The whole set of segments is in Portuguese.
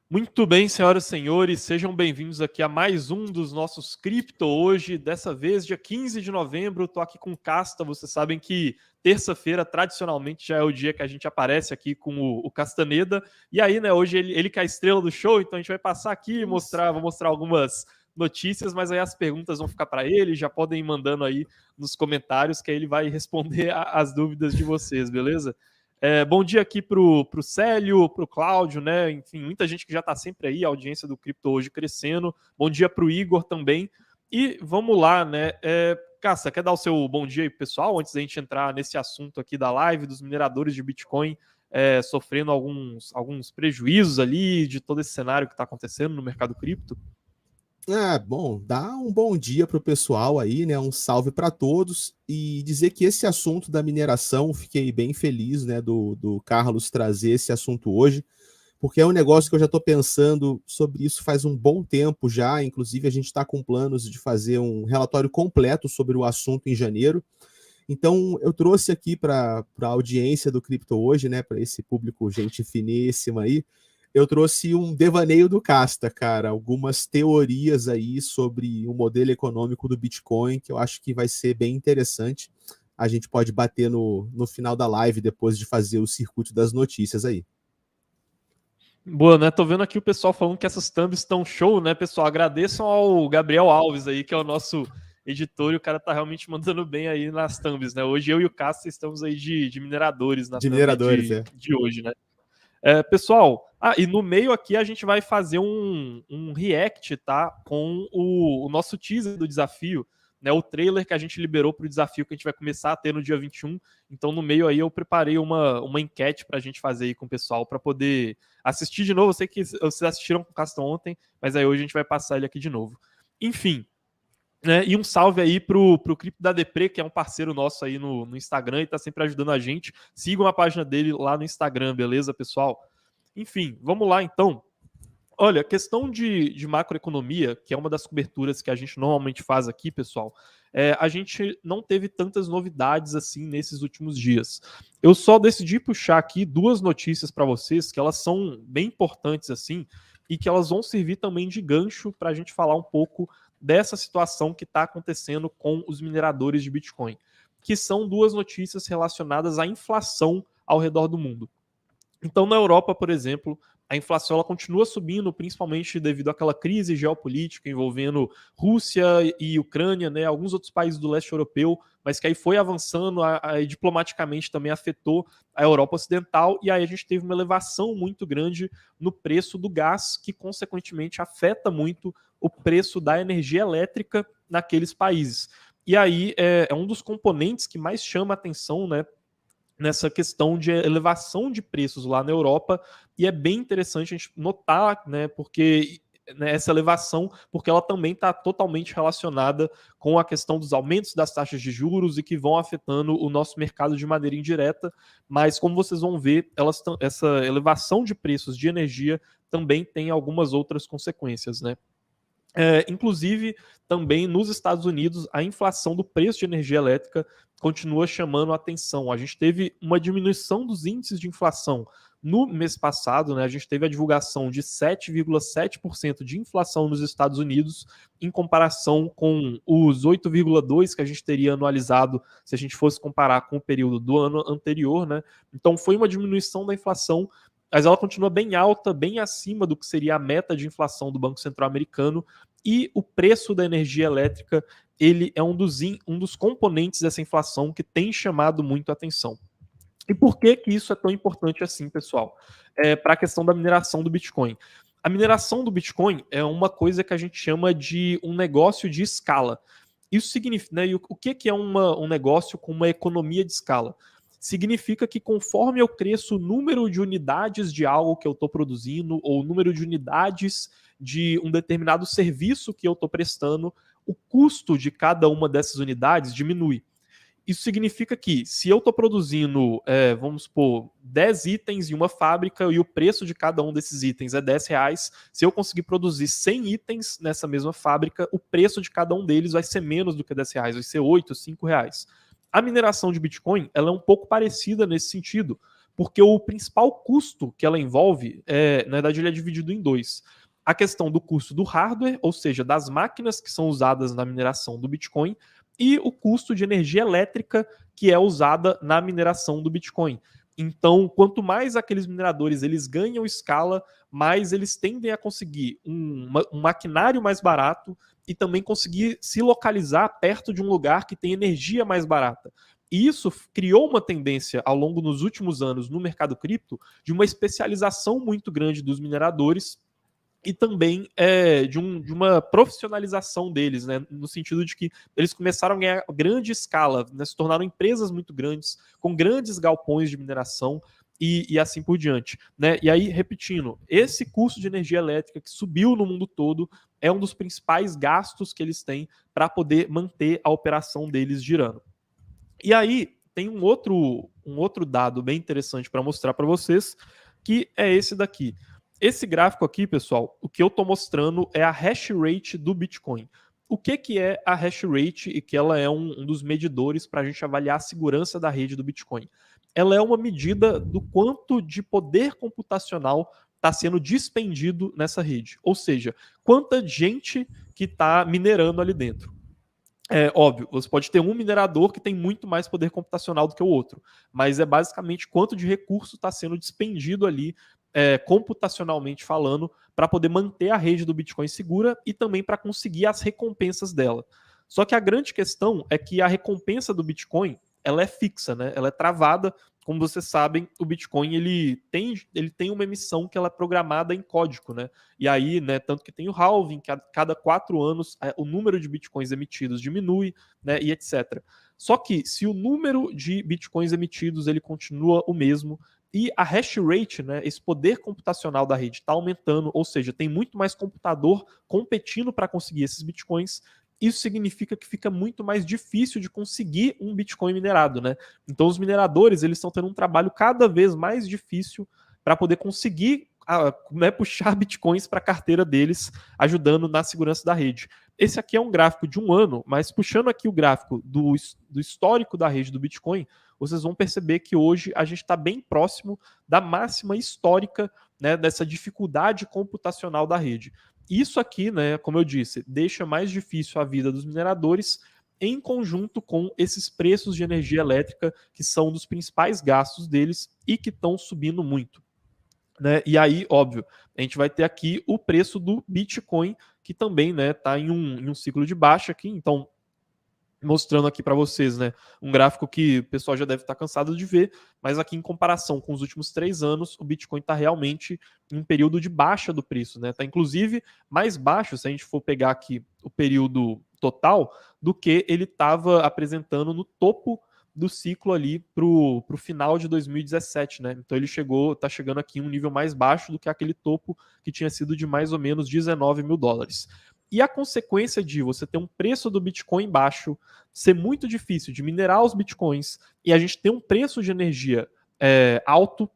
Muito bem, senhoras e senhores, sejam bem-vindos aqui a mais um dos nossos Cripto hoje, dessa vez dia 15 de novembro, tô aqui com o Casta, vocês sabem que terça-feira tradicionalmente já é o dia que a gente aparece aqui com o Castaneda, e aí, né, hoje ele que é a estrela do show, então a gente vai passar aqui e vou mostrar algumas notícias, mas aí as perguntas vão ficar para ele, já podem ir mandando aí nos comentários que aí ele vai responder as dúvidas de vocês, beleza? Bom dia aqui pro Célio, pro Cláudio, né? Enfim, muita gente que já está sempre aí, a audiência do Cripto hoje crescendo. Bom dia pro Igor também. E vamos lá, né? Cassa, quer dar o seu bom dia aí pro pessoal, antes da gente entrar nesse assunto aqui da live dos mineradores de Bitcoin sofrendo alguns prejuízos ali de todo esse cenário que está acontecendo no mercado cripto? Bom, dá um bom dia para o pessoal aí, né? Um salve para todos e dizer que esse assunto da mineração, fiquei bem feliz, né, do Carlos trazer esse assunto hoje, porque é um negócio que eu já estou pensando sobre isso faz um bom tempo já. Inclusive, a gente está com planos de fazer um relatório completo sobre o assunto em janeiro. Então, eu trouxe aqui para a audiência do Cripto hoje, né, para esse público gente finíssima aí, eu trouxe um devaneio do Casta, cara, algumas teorias aí sobre o modelo econômico do Bitcoin, que eu acho que vai ser bem interessante. A gente pode bater no final da live, depois de fazer o circuito das notícias aí. Boa, né? Tô vendo aqui o pessoal falando que essas thumbs estão show, né, pessoal? Agradeçam ao Gabriel Alves aí, que é o nosso editor, e o cara tá realmente mandando bem aí nas thumbs, né? Hoje eu e o Cássio estamos aí de mineradores na De thumb mineradores, de, é. de hoje, né? Pessoal, e no meio aqui a gente vai fazer um react, tá? Com o nosso teaser do desafio, né? O trailer que a gente liberou para o desafio que a gente vai começar a ter no dia 21. Então, no meio aí, eu preparei uma enquete para a gente fazer aí com o pessoal para poder assistir de novo. Eu sei que vocês assistiram com o Castão ontem, mas aí hoje a gente vai passar ele aqui de novo. Enfim. E um salve aí pro Cripto da Depre, que é um parceiro nosso aí no Instagram e tá sempre ajudando a gente. Sigam a página dele lá no Instagram, beleza, pessoal? Enfim, vamos lá então. Olha, questão de macroeconomia, que é uma das coberturas que a gente normalmente faz aqui, pessoal, a gente não teve tantas novidades assim nesses últimos dias. Eu só decidi puxar aqui duas notícias para vocês, que elas são bem importantes assim, e que elas vão servir também de gancho para a gente falar um pouco dessa situação que está acontecendo com os mineradores de Bitcoin, que são duas notícias relacionadas à inflação ao redor do mundo. Então, na Europa, por exemplo, a inflação ela continua subindo, principalmente devido àquela crise geopolítica envolvendo Rússia e Ucrânia, né, alguns outros países do leste europeu, mas que aí foi avançando e diplomaticamente também afetou a Europa Ocidental, e aí a gente teve uma elevação muito grande no preço do gás, que consequentemente afeta muito o preço da energia elétrica naqueles países. E aí é um dos componentes que mais chama a atenção, né, nessa questão de elevação de preços lá na Europa, e é bem interessante a gente notar, né, porque essa elevação, porque ela também está totalmente relacionada com a questão dos aumentos das taxas de juros e que vão afetando o nosso mercado de maneira indireta, mas como vocês vão ver, essa elevação de preços de energia também tem algumas outras consequências, né? Inclusive, também nos Estados Unidos, a inflação do preço de energia elétrica continua chamando a atenção. A gente teve uma diminuição dos índices de inflação no mês passado, né? A gente teve a divulgação de 7,7% de inflação nos Estados Unidos, em comparação com os 8,2% que a gente teria anualizado se a gente fosse comparar com o período do ano anterior, né? Então, foi uma diminuição da inflação, mas ela continua bem alta, bem acima do que seria a meta de inflação do Banco Central Americano, e o preço da energia elétrica ele é um dos componentes dessa inflação que tem chamado muito a atenção. E por que isso é tão importante assim, pessoal? Para a questão da mineração do Bitcoin. A mineração do Bitcoin é uma coisa que a gente chama de um negócio de escala. Isso significa, né, e o que é um negócio com uma economia de escala? Significa que conforme eu cresço o número de unidades de algo que eu estou produzindo, ou o número de unidades de um determinado serviço que eu estou prestando, o custo de cada uma dessas unidades diminui. Isso significa que se eu estou produzindo, vamos supor, 10 itens em uma fábrica e o preço de cada um desses itens é R$ 10, se eu conseguir produzir 100 itens nessa mesma fábrica, o preço de cada um deles vai ser menos do que R$ 10, vai ser 8, R$ 5. A mineração de Bitcoin ela é um pouco parecida nesse sentido, porque o principal custo que ela envolve, na verdade, ele é dividido em dois. A questão do custo do hardware, ou seja, das máquinas que são usadas na mineração do Bitcoin, e o custo de energia elétrica que é usada na mineração do Bitcoin. Então, quanto mais aqueles mineradores eles ganham escala, mais eles tendem a conseguir um maquinário mais barato e também conseguir se localizar perto de um lugar que tem energia mais barata. E isso criou uma tendência ao longo dos últimos anos no mercado cripto de uma especialização muito grande dos mineradores e também de uma profissionalização deles, né, no sentido de que eles começaram a ganhar grande escala, né, se tornaram empresas muito grandes, com grandes galpões de mineração e assim por diante. Né? E aí, repetindo, esse custo de energia elétrica que subiu no mundo todo é um dos principais gastos que eles têm para poder manter a operação deles girando. E aí, tem um outro dado bem interessante para mostrar para vocês, que é esse daqui. Esse gráfico aqui, pessoal, o que eu estou mostrando é a hash rate do Bitcoin. O que é a hash rate e que ela é um dos medidores para a gente avaliar a segurança da rede do Bitcoin? Ela é uma medida do quanto de poder computacional está sendo dispendido nessa rede. Ou seja, quanta gente que está minerando ali dentro. É óbvio, você pode ter um minerador que tem muito mais poder computacional do que o outro, mas é basicamente quanto de recurso está sendo dispendido ali, computacionalmente falando, para poder manter a rede do Bitcoin segura e também para conseguir as recompensas dela. Só que a grande questão é que a recompensa do Bitcoin ela é fixa, né? Ela é travada. Como vocês sabem, o Bitcoin ele tem uma emissão que ela é programada em código, né? E aí, né, tanto que tem o halving, que a cada 4 anos o número de Bitcoins emitidos diminui, né, e etc. Só que se o número de Bitcoins emitidos ele continua o mesmo e a hash rate, né, esse poder computacional da rede está aumentando, ou seja, tem muito mais computador competindo para conseguir esses Bitcoins, isso significa que fica muito mais difícil de conseguir um Bitcoin minerado, né? Então os mineradores eles estão tendo um trabalho cada vez mais difícil para poder conseguir puxar Bitcoins para a carteira deles, ajudando na segurança da rede. Esse aqui é um gráfico de um ano, mas puxando aqui o gráfico do histórico da rede do Bitcoin, vocês vão perceber que hoje a gente está bem próximo da máxima histórica, né, dessa dificuldade computacional da rede. Isso aqui, né, como eu disse, deixa mais difícil a vida dos mineradores em conjunto com esses preços de energia elétrica que são dos principais gastos deles e que estão subindo muito. Né? E aí, óbvio, a gente vai ter aqui o preço do Bitcoin, que também está em um ciclo de baixa aqui. Então, mostrando aqui para vocês, né, um gráfico que o pessoal já deve estar cansado de ver, mas aqui em comparação com os últimos 3 anos, o Bitcoin está realmente em um período de baixa do preço, né? Está inclusive mais baixo, se a gente for pegar aqui o período total, do que ele estava apresentando no topo do ciclo ali para o final de 2017, né? Então ele está chegando aqui em um nível mais baixo do que aquele topo que tinha sido de mais ou menos $19 mil. E a consequência de você ter um preço do Bitcoin baixo, ser muito difícil de minerar os Bitcoins e a gente ter um preço de energia alto,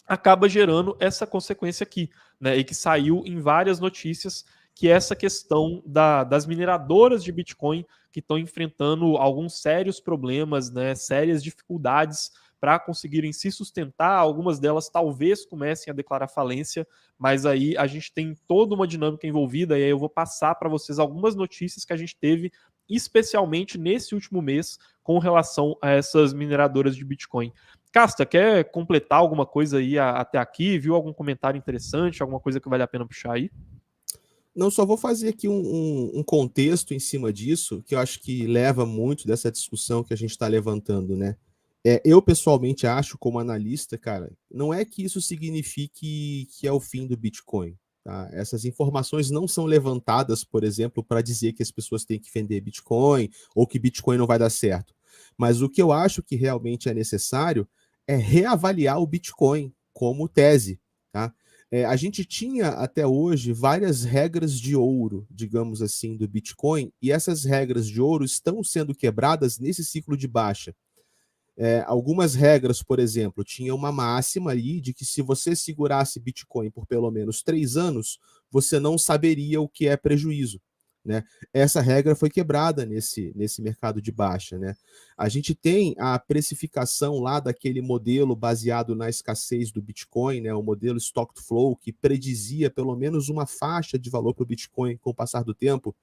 acaba gerando essa consequência aqui, né? E que saiu em várias notícias, que é essa questão das mineradoras de Bitcoin que estão enfrentando alguns sérios problemas, né? Sérias dificuldades para conseguirem se sustentar. Algumas delas talvez comecem a declarar falência, mas aí a gente tem toda uma dinâmica envolvida e aí eu vou passar para vocês algumas notícias que a gente teve, especialmente nesse último mês, com relação a essas mineradoras de Bitcoin. Casta, quer completar alguma coisa aí até aqui? Viu algum comentário interessante, alguma coisa que vale a pena puxar aí? Não, só vou fazer aqui um contexto em cima disso, que eu acho que leva muito dessa discussão que a gente está levantando, né? Eu pessoalmente acho, como analista, cara, não é que isso signifique que é o fim do Bitcoin. Tá? Essas informações não são levantadas, por exemplo, para dizer que as pessoas têm que vender Bitcoin ou que Bitcoin não vai dar certo. Mas o que eu acho que realmente é necessário é reavaliar o Bitcoin como tese. Tá? A gente tinha até hoje várias regras de ouro, digamos assim, do Bitcoin, e essas regras de ouro estão sendo quebradas nesse ciclo de baixa. Algumas regras, por exemplo, tinha uma máxima ali de que se você segurasse Bitcoin por pelo menos 3 anos, você não saberia o que é prejuízo. né? Essa regra foi quebrada nesse mercado de baixa, né? A gente tem a precificação lá daquele modelo baseado na escassez do Bitcoin, né? O modelo Stock to Flow, que predizia pelo menos uma faixa de valor para o Bitcoin com o passar do tempo.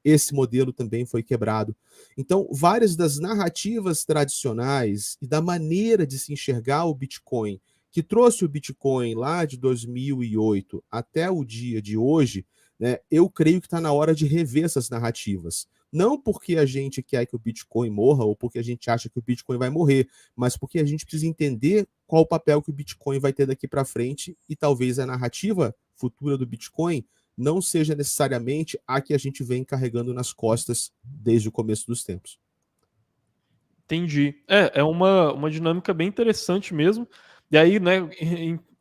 Esse modelo também foi quebrado. Então, várias das narrativas tradicionais e da maneira de se enxergar o Bitcoin, que trouxe o Bitcoin lá de 2008 até o dia de hoje, né, eu creio que está na hora de rever essas narrativas. Não porque a gente quer que o Bitcoin morra ou porque a gente acha que o Bitcoin vai morrer, mas porque a gente precisa entender qual o papel que o Bitcoin vai ter daqui para frente e talvez a narrativa futura do Bitcoin não seja necessariamente a que a gente vem carregando nas costas desde o começo dos tempos. Entendi. É uma dinâmica bem interessante mesmo. E aí, né,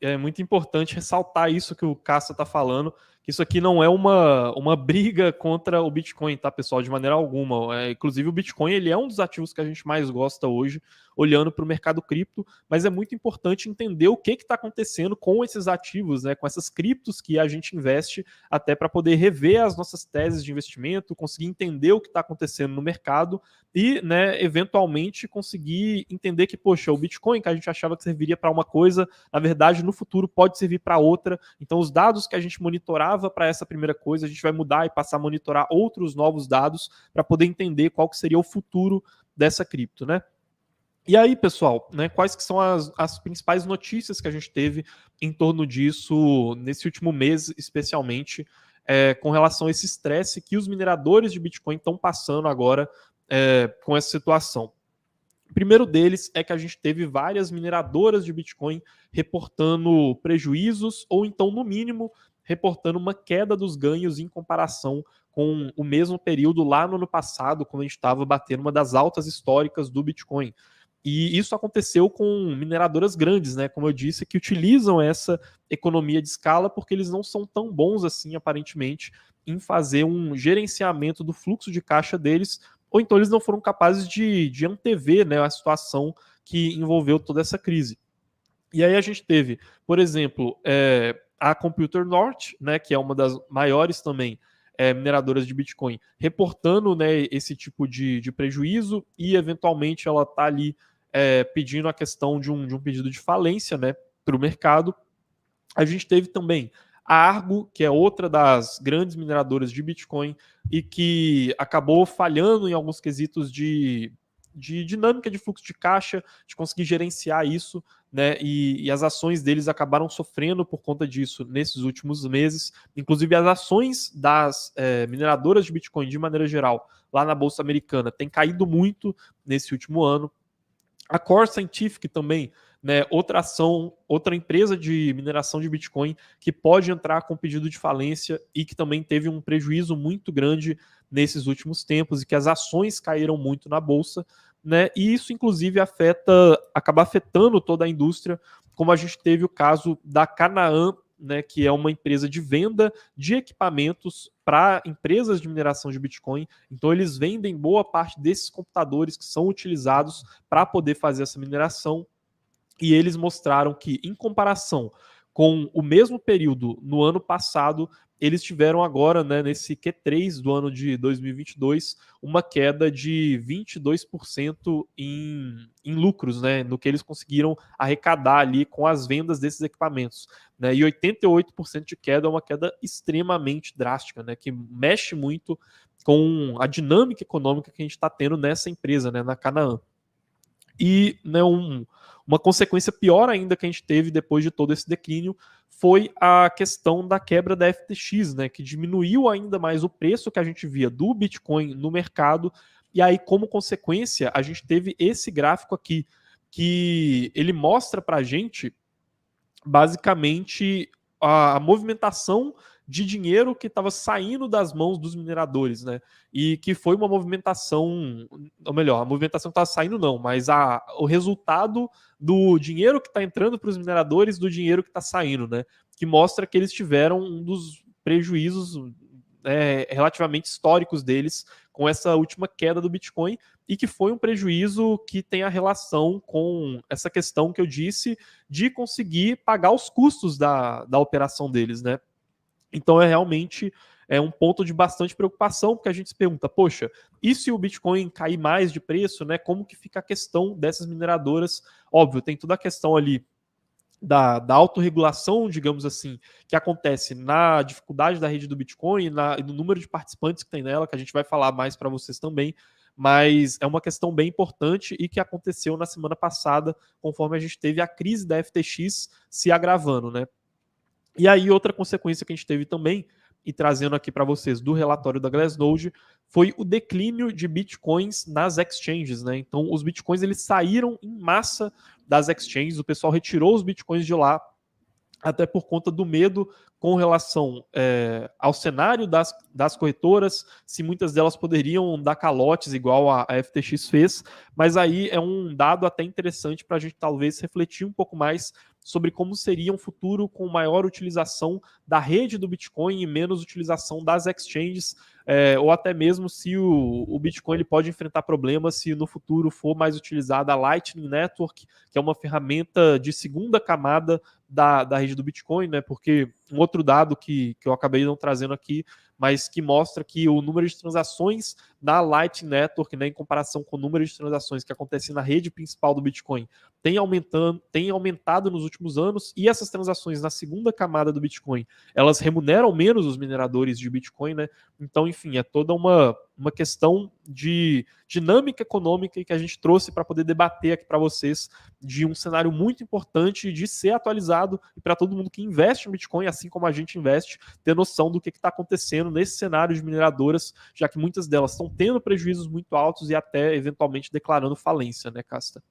é muito importante ressaltar isso que o Cassa está falando, que isso aqui não é uma briga contra o Bitcoin, tá, pessoal? De maneira alguma. Inclusive, o Bitcoin ele é um dos ativos que a gente mais gosta hoje, olhando para o mercado cripto, mas é muito importante entender o que está acontecendo com esses ativos, né, com essas criptos que a gente investe, até para poder rever as nossas teses de investimento, conseguir entender o que está acontecendo no mercado e, né, eventualmente conseguir entender que, poxa, o Bitcoin que a gente achava que serviria para uma coisa, na verdade, no futuro pode servir para outra. Então, os dados que a gente monitorava para essa primeira coisa, a gente vai mudar e passar a monitorar outros novos dados para poder entender qual que seria o futuro dessa cripto, né? E aí, pessoal, né, quais que são as principais notícias que a gente teve em torno disso nesse último mês, especialmente, com relação a esse estresse que os mineradores de Bitcoin estão passando agora com essa situação? O primeiro deles é que a gente teve várias mineradoras de Bitcoin reportando prejuízos ou então, no mínimo, reportando uma queda dos ganhos em comparação com o mesmo período lá no ano passado, quando a gente estava batendo uma das altas históricas do Bitcoin. E isso aconteceu com mineradoras grandes, né? Como eu disse, que utilizam essa economia de escala porque eles não são tão bons assim, aparentemente, em fazer um gerenciamento do fluxo de caixa deles, ou então eles não foram capazes de antever, né, a situação que envolveu toda essa crise. E aí a gente teve, por exemplo, a Computer North, né, que é uma das maiores também mineradoras de Bitcoin, reportando, né, esse tipo de prejuízo e eventualmente ela está ali pedindo a questão de um pedido de falência, né, para o mercado. A gente teve também a Argo, que é outra das grandes mineradoras de Bitcoin e que acabou falhando em alguns quesitos de dinâmica de fluxo de caixa, de conseguir gerenciar isso, né? E as ações deles acabaram sofrendo por conta disso nesses últimos meses. Inclusive, as ações das mineradoras de Bitcoin, de maneira geral, lá na Bolsa Americana, têm caído muito nesse último ano. A Core Scientific também, né, outra ação, outra empresa de mineração de Bitcoin que pode entrar com pedido de falência e que também teve um prejuízo muito grande nesses últimos tempos e que as ações caíram muito na bolsa, né? E isso inclusive acaba afetando toda a indústria, como a gente teve o caso da Canaan, né, que é uma empresa de venda de equipamentos para empresas de mineração de Bitcoin. Então eles vendem boa parte desses computadores que são utilizados para poder fazer essa mineração. E eles mostraram que, em comparação com o mesmo período no ano passado, eles tiveram agora, né, nesse Q3 do ano de 2022, uma queda de 22% em lucros, né, no que eles conseguiram arrecadar ali com as vendas desses equipamentos. Né, e 88% de queda é uma queda extremamente drástica, né, que mexe muito com a dinâmica econômica que a gente está tendo nessa empresa, né, na Canaan. E, né, uma consequência pior ainda que a gente teve depois de todo esse declínio foi a questão da quebra da FTX, né, que diminuiu ainda mais o preço que a gente via do Bitcoin no mercado. E aí, como consequência, a gente teve esse gráfico aqui, que ele mostra para a gente basicamente a movimentação de dinheiro que estava saindo das mãos dos mineradores, né? E que foi uma movimentação, ou melhor, a movimentação que estava saindo não, mas o resultado do dinheiro que está entrando para os mineradores do dinheiro que está saindo, né? Que mostra que eles tiveram um dos prejuízos relativamente históricos deles com essa última queda do Bitcoin e que foi um prejuízo que tem a relação com essa questão que eu disse de conseguir pagar os custos da operação deles, né? Então é realmente é um ponto de bastante preocupação, porque a gente se pergunta, poxa, e se o Bitcoin cair mais de preço, né? Como que fica a questão dessas mineradoras? Óbvio, tem toda a questão ali da autorregulação, digamos assim, que acontece na dificuldade da rede do Bitcoin e no número de participantes que tem nela, que a gente vai falar mais para vocês também, mas é uma questão bem importante e que aconteceu na semana passada, conforme a gente teve a crise da FTX se agravando, né? E aí, outra consequência que a gente teve também, e trazendo aqui para vocês do relatório da Glassnode, foi o declínio de bitcoins nas exchanges, né? Então, os bitcoins eles saíram em massa das exchanges, o pessoal retirou os bitcoins de lá, até por conta do medo com relação ao cenário das corretoras, se muitas delas poderiam dar calotes igual a FTX fez, mas aí é um dado até interessante para a gente talvez refletir um pouco mais sobre como seria um futuro com maior utilização da rede do Bitcoin e menos utilização das exchanges, ou até mesmo se o Bitcoin ele pode enfrentar problemas se no futuro for mais utilizada a Lightning Network, que é uma ferramenta de segunda camada da rede do Bitcoin, né? Porque um outro dado que eu acabei não trazendo aqui, mas que mostra que o número de transações na Lightning Network, né, em comparação com o número de transações que acontecem na rede principal do Bitcoin, tem aumentado nos últimos anos, e essas transações na segunda camada do Bitcoin, elas remuneram menos os mineradores de Bitcoin, né? Então, enfim, é toda uma questão de dinâmica econômica que a gente trouxe para poder debater aqui para vocês, de um cenário muito importante de ser atualizado e para todo mundo que investe em Bitcoin, assim como a gente investe, ter noção do que está acontecendo nesse cenário de mineradoras, já que muitas delas estão tendo prejuízos muito altos e até eventualmente declarando falência, né, Casta?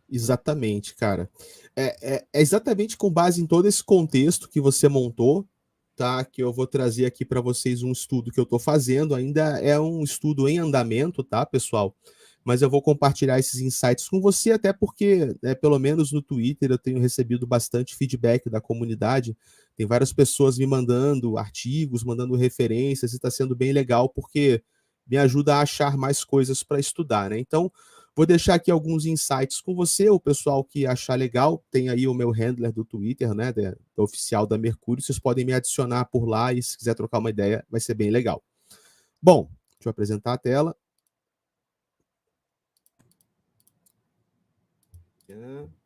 Exatamente, cara. É exatamente com base em todo esse contexto que você montou, tá? Que eu vou trazer aqui para vocês um estudo que eu estou fazendo. Ainda é um estudo em andamento, tá, pessoal? Mas eu vou compartilhar esses insights com você, até porque, né, pelo menos no Twitter, eu tenho recebido bastante feedback da comunidade. Tem várias pessoas me mandando artigos, mandando referências, e está sendo bem legal, porque me ajuda a achar mais coisas para estudar, né? Então, vou deixar aqui alguns insights com você. O pessoal que achar legal, tem aí o meu handler do Twitter, né, da oficial da Mercúrio. Vocês podem me adicionar por lá e se quiser trocar uma ideia, vai ser bem legal. Bom, deixa eu apresentar a tela.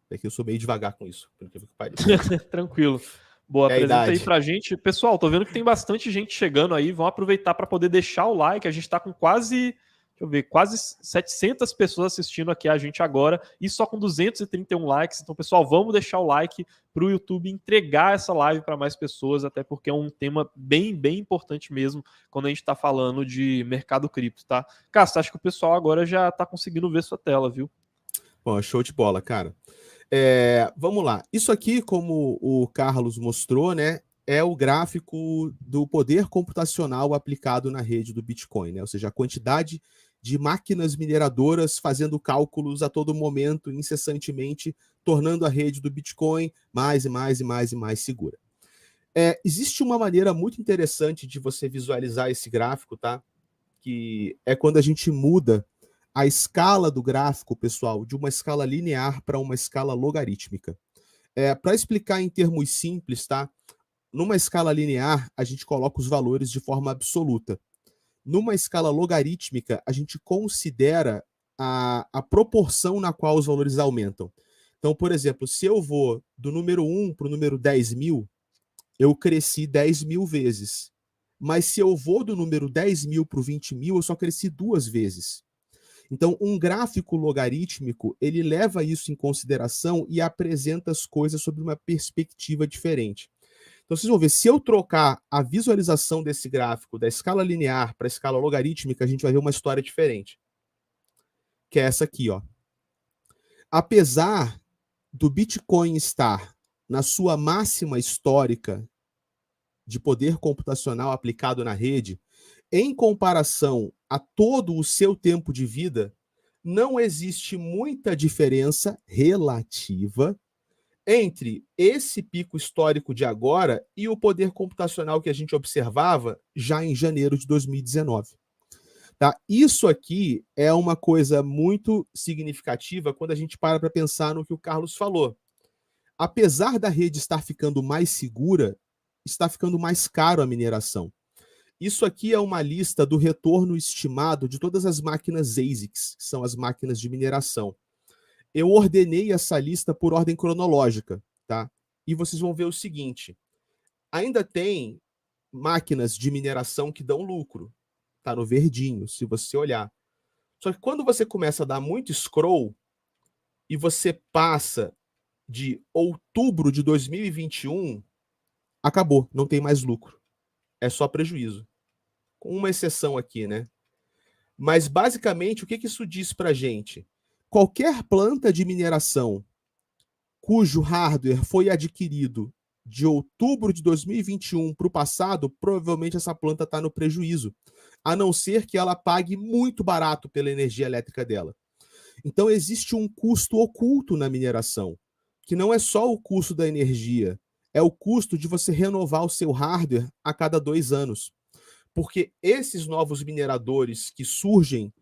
É que eu sou meio devagar com isso, por incrível que pareça. Tranquilo. Boa, É a apresenta aí idade. pra gente. Pessoal, tô vendo que tem bastante gente chegando aí. Vamos aproveitar para poder deixar o like. A gente tá com quase, deixa eu ver, quase 700 pessoas assistindo aqui a gente agora e só com 231 likes. Então, pessoal, vamos deixar o like pro YouTube entregar essa live para mais pessoas, até porque é um tema bem, bem importante mesmo quando a gente tá falando de mercado cripto, tá? Cássio, acho que o pessoal agora já tá conseguindo ver sua tela, viu? Bom, show de bola, cara. Vamos lá. Isso aqui, como o Carlos mostrou, né, é o gráfico do poder computacional aplicado na rede do Bitcoin, né? Ou seja, a quantidade de máquinas mineradoras fazendo cálculos a todo momento, incessantemente, tornando a rede do Bitcoin mais e mais e mais e mais segura. Existe uma maneira muito interessante de você visualizar esse gráfico, tá? Que é quando a gente muda a escala do gráfico, pessoal, de uma escala linear para uma escala logarítmica. Para explicar em termos simples, tá? Numa escala linear, a gente coloca os valores de forma absoluta. Numa escala logarítmica, a gente considera a proporção na qual os valores aumentam. Então, por exemplo, se eu vou do número 1 para o número 10.000, eu cresci 10.000 vezes. Mas se eu vou do número 10.000 para o 20.000, eu só cresci 2 vezes. Então, um gráfico logarítmico, ele leva isso em consideração e apresenta as coisas sob uma perspectiva diferente. Então, vocês vão ver, se eu trocar a visualização desse gráfico da escala linear para a escala logarítmica, a gente vai ver uma história diferente. Que é essa aqui, ó. Apesar do Bitcoin estar na sua máxima histórica de poder computacional aplicado na rede, em comparação a todo o seu tempo de vida, não existe muita diferença relativa entre esse pico histórico de agora e o poder computacional que a gente observava já em janeiro de 2019. Tá? Isso aqui é uma coisa muito significativa quando a gente para pensar no que o Carlos falou. Apesar da rede estar ficando mais segura, está ficando mais caro a mineração. isso aqui é uma lista do retorno estimado de todas as máquinas ASICs, que são as máquinas de mineração. Eu ordenei essa lista por ordem cronológica, tá? E vocês vão ver o seguinte: ainda tem máquinas de mineração que dão lucro, tá no verdinho, se você olhar. Só que quando você começa a dar muito scroll e você passa de outubro de 2021, acabou, não tem mais lucro. É só prejuízo. Com uma exceção aqui, né? Mas basicamente, o que isso diz pra gente? Qualquer planta de mineração cujo hardware foi adquirido de outubro de 2021 para o passado, provavelmente essa planta está no prejuízo, a não ser que ela pague muito barato pela energia elétrica dela. Então existe um custo oculto na mineração, que não é só o custo da energia, é o custo de você renovar o seu hardware a cada 2 anos. Porque esses novos mineradores que surgem,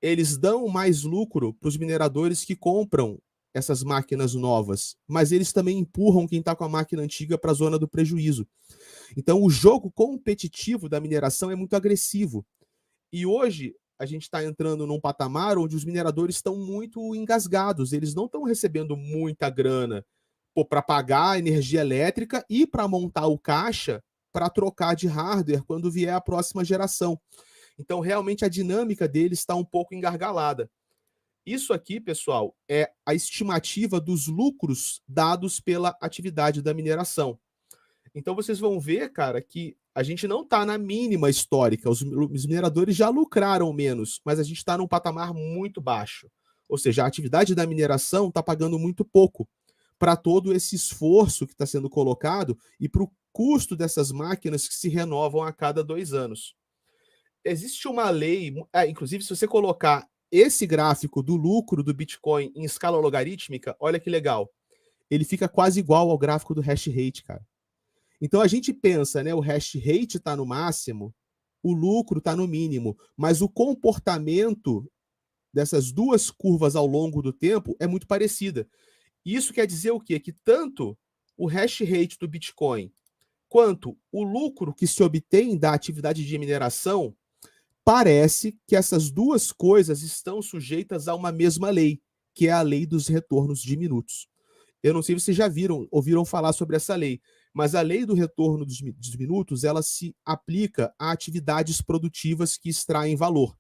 eles dão mais lucro para os mineradores que compram essas máquinas novas, mas eles também empurram quem está com a máquina antiga para a zona do prejuízo. Então, o jogo competitivo da mineração é muito agressivo. E hoje, a gente está entrando num patamar onde os mineradores estão muito engasgados, eles não estão recebendo muita grana para pagar a energia elétrica e para montar o caixa para trocar de hardware quando vier a próxima geração. Então, realmente, a dinâmica deles está um pouco engargalada. Isso aqui, pessoal, é a estimativa dos lucros dados pela atividade da mineração. Então, vocês vão ver, cara, que a gente não está na mínima histórica. Os mineradores já lucraram menos, mas a gente está num patamar muito baixo. Ou seja, a atividade da mineração está pagando muito pouco para todo esse esforço que está sendo colocado e para o custo dessas máquinas que se renovam a cada 2 anos. Existe uma lei, inclusive, se você colocar esse gráfico do lucro do Bitcoin em escala logarítmica, olha que legal. Ele fica quase igual ao gráfico do hash rate, cara. Então a gente pensa, né, o hash rate está no máximo, o lucro está no mínimo, mas o comportamento dessas duas curvas ao longo do tempo é muito parecida. Isso quer dizer o quê? Que tanto o hash rate do Bitcoin quanto o lucro que se obtém da atividade de mineração, parece que essas duas coisas estão sujeitas a uma mesma lei, que é a lei dos retornos diminutos. Eu não sei se vocês já ouviram falar sobre essa lei, mas a lei do retorno dos minutos, ela se aplica a atividades produtivas que extraem valor.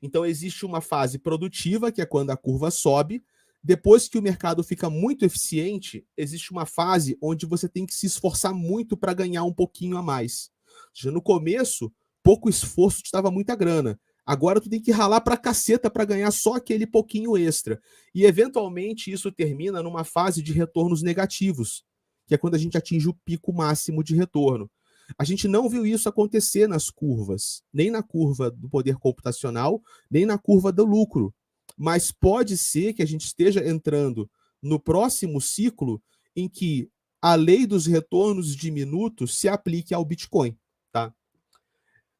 Então existe uma fase produtiva, que é quando a curva sobe. Depois que o mercado fica muito eficiente, existe uma fase onde você tem que se esforçar muito para ganhar um pouquinho a mais. Ou seja, no começo, pouco esforço te dava muita grana. Agora tu tem que ralar pra caceta para ganhar só aquele pouquinho extra. E eventualmente isso termina numa fase de retornos negativos, que é quando a gente atinge o pico máximo de retorno. A gente não viu isso acontecer nas curvas, nem na curva do poder computacional, nem na curva do lucro. Mas pode ser que a gente esteja entrando no próximo ciclo em que a lei dos retornos diminutos se aplique ao Bitcoin, tá?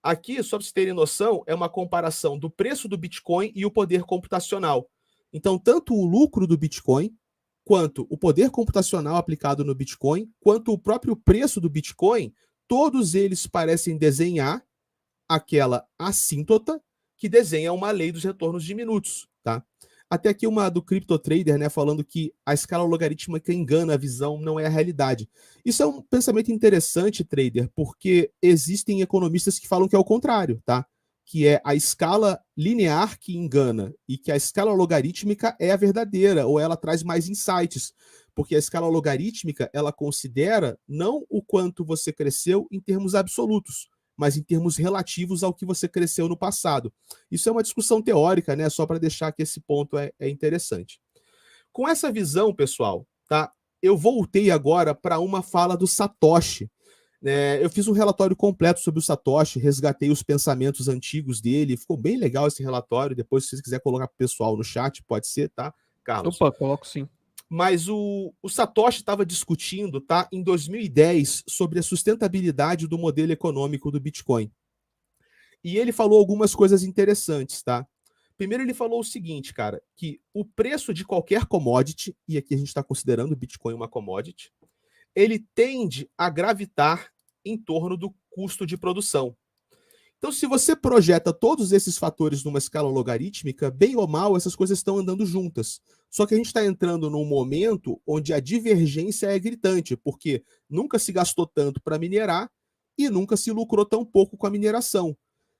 Aqui, só para vocês terem noção, é uma comparação do preço do Bitcoin e o poder computacional. Então, tanto o lucro do Bitcoin, quanto o poder computacional aplicado no Bitcoin, quanto o próprio preço do Bitcoin, todos eles parecem desenhar aquela assíntota que desenha uma lei dos retornos diminutos, tá? Até aqui uma do CryptoTrader, né, falando que a escala logarítmica engana a visão, não é a realidade. Isso é um pensamento interessante, trader, porque existem economistas que falam que é o contrário, tá? Que é a escala linear que engana e que a escala logarítmica é a verdadeira, ou ela traz mais insights, porque a escala logarítmica, ela considera não o quanto você cresceu em termos absolutos, mas em termos relativos ao que você cresceu no passado. Isso é uma discussão teórica, né? Só para deixar que esse ponto é interessante. Com essa visão, pessoal, tá? Eu voltei agora para uma fala do Satoshi. Eu fiz um relatório completo sobre o Satoshi, resgatei os pensamentos antigos dele, ficou bem legal esse relatório. Depois, se você quiser colocar para o pessoal no chat, pode ser, tá, Carlos? Opa, coloco sim. Mas o Satoshi estava discutindo, tá, em 2010, sobre a sustentabilidade do modelo econômico do Bitcoin. E ele falou algumas coisas interessantes, tá? Primeiro ele falou o seguinte, cara, que o preço de qualquer commodity, e aqui a gente está considerando o Bitcoin uma commodity, ele tende a gravitar em torno do custo de produção. Então, se você projeta todos esses fatores numa escala logarítmica, bem ou mal, essas coisas estão andando juntas. Só que a gente está entrando num momento onde a divergência é gritante, porque nunca se gastou tanto para minerar e nunca se lucrou tão pouco com a mineração.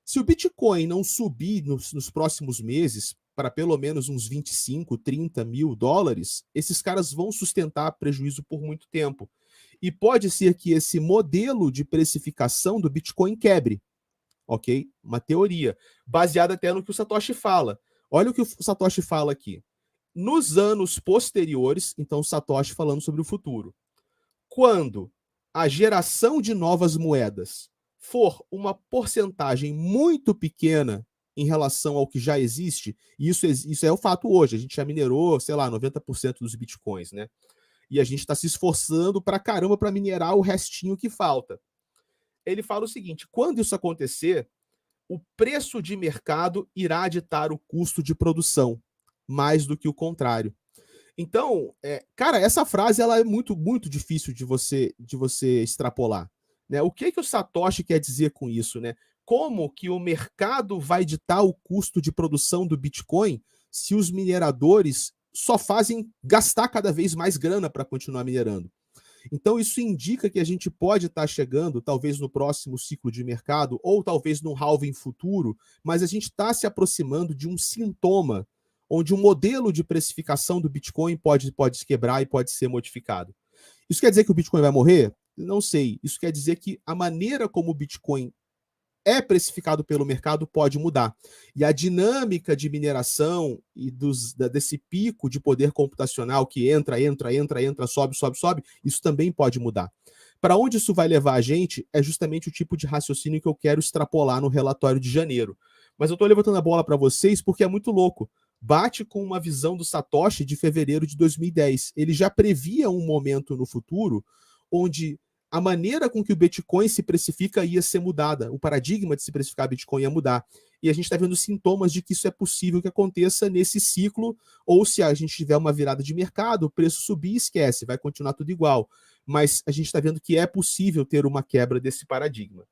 Se o Bitcoin não subir nos próximos meses para pelo menos uns 25, 30 mil dólares, esses caras vão sustentar prejuízo por muito tempo. E pode ser que esse modelo de precificação do Bitcoin quebre. Ok? Uma teoria, baseada até no que o Satoshi fala. Olha o que o Satoshi fala aqui. Nos anos posteriores, então o Satoshi falando sobre o futuro, quando a geração de novas moedas for uma porcentagem muito pequena em relação ao que já existe, e isso é o fato hoje, a gente já minerou, sei lá, 90% dos bitcoins, né? E a gente está se esforçando pra caramba para minerar o restinho que falta. Ele fala o seguinte, quando isso acontecer, o preço de mercado irá ditar o custo de produção, mais do que o contrário. Então, cara, essa frase ela é muito, muito difícil de você extrapolar. Né? O que o Satoshi quer dizer com isso? Né? Como que o mercado vai ditar o custo de produção do Bitcoin se os mineradores só fazem gastar cada vez mais grana para continuar minerando? Então, isso indica que a gente pode estar chegando, talvez no próximo ciclo de mercado, ou talvez no halving futuro, mas a gente está se aproximando de um sintoma onde o modelo de precificação do Bitcoin pode se quebrar e pode ser modificado. Isso quer dizer que o Bitcoin vai morrer? Não sei. Isso quer dizer que a maneira como o Bitcoin é precificado pelo mercado pode mudar. E a dinâmica de mineração e desse pico de poder computacional que entra, sobe, isso também pode mudar. Para onde isso vai levar a gente é justamente o tipo de raciocínio que eu quero extrapolar no relatório de janeiro. Mas eu estou levantando a bola para vocês porque é muito louco. Bate com uma visão do Satoshi de fevereiro de 2010. Ele já previa um momento no futuro onde a maneira com que o Bitcoin se precifica ia ser mudada, o paradigma de se precificar Bitcoin ia mudar. E a gente está vendo sintomas de que isso é possível que aconteça nesse ciclo, ou se a gente tiver uma virada de mercado, o preço subir, esquece, vai continuar tudo igual. Mas a gente está vendo que é possível ter uma quebra desse paradigma.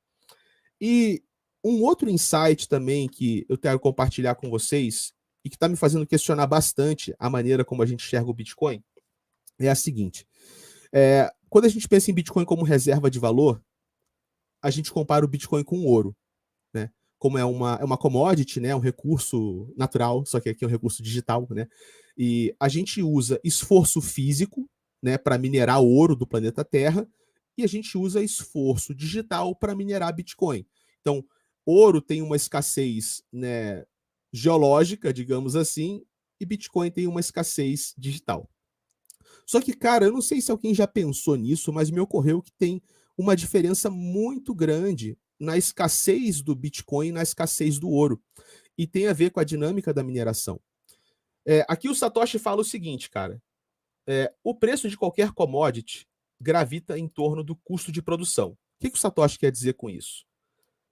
E um outro insight também que eu quero compartilhar com vocês, e que está me fazendo questionar bastante a maneira como a gente enxerga o Bitcoin, é a seguinte. Quando a gente pensa em Bitcoin como reserva de valor, a gente compara o Bitcoin com o ouro, né? Como é uma commodity, né? Um recurso natural, só que aqui é um recurso digital, né? E a gente usa esforço físico, né, para minerar o ouro do planeta Terra, e a gente usa esforço digital para minerar Bitcoin. Então, ouro tem uma escassez, né, geológica, digamos assim, e Bitcoin tem uma escassez digital. Só que, cara, eu não sei se alguém já pensou nisso, mas me ocorreu que tem uma diferença muito grande na escassez do Bitcoin e na escassez do ouro. E tem a ver com a dinâmica da mineração. Aqui o Satoshi fala o seguinte, cara. O preço de qualquer commodity gravita em torno do custo de produção. O que o Satoshi quer dizer com isso?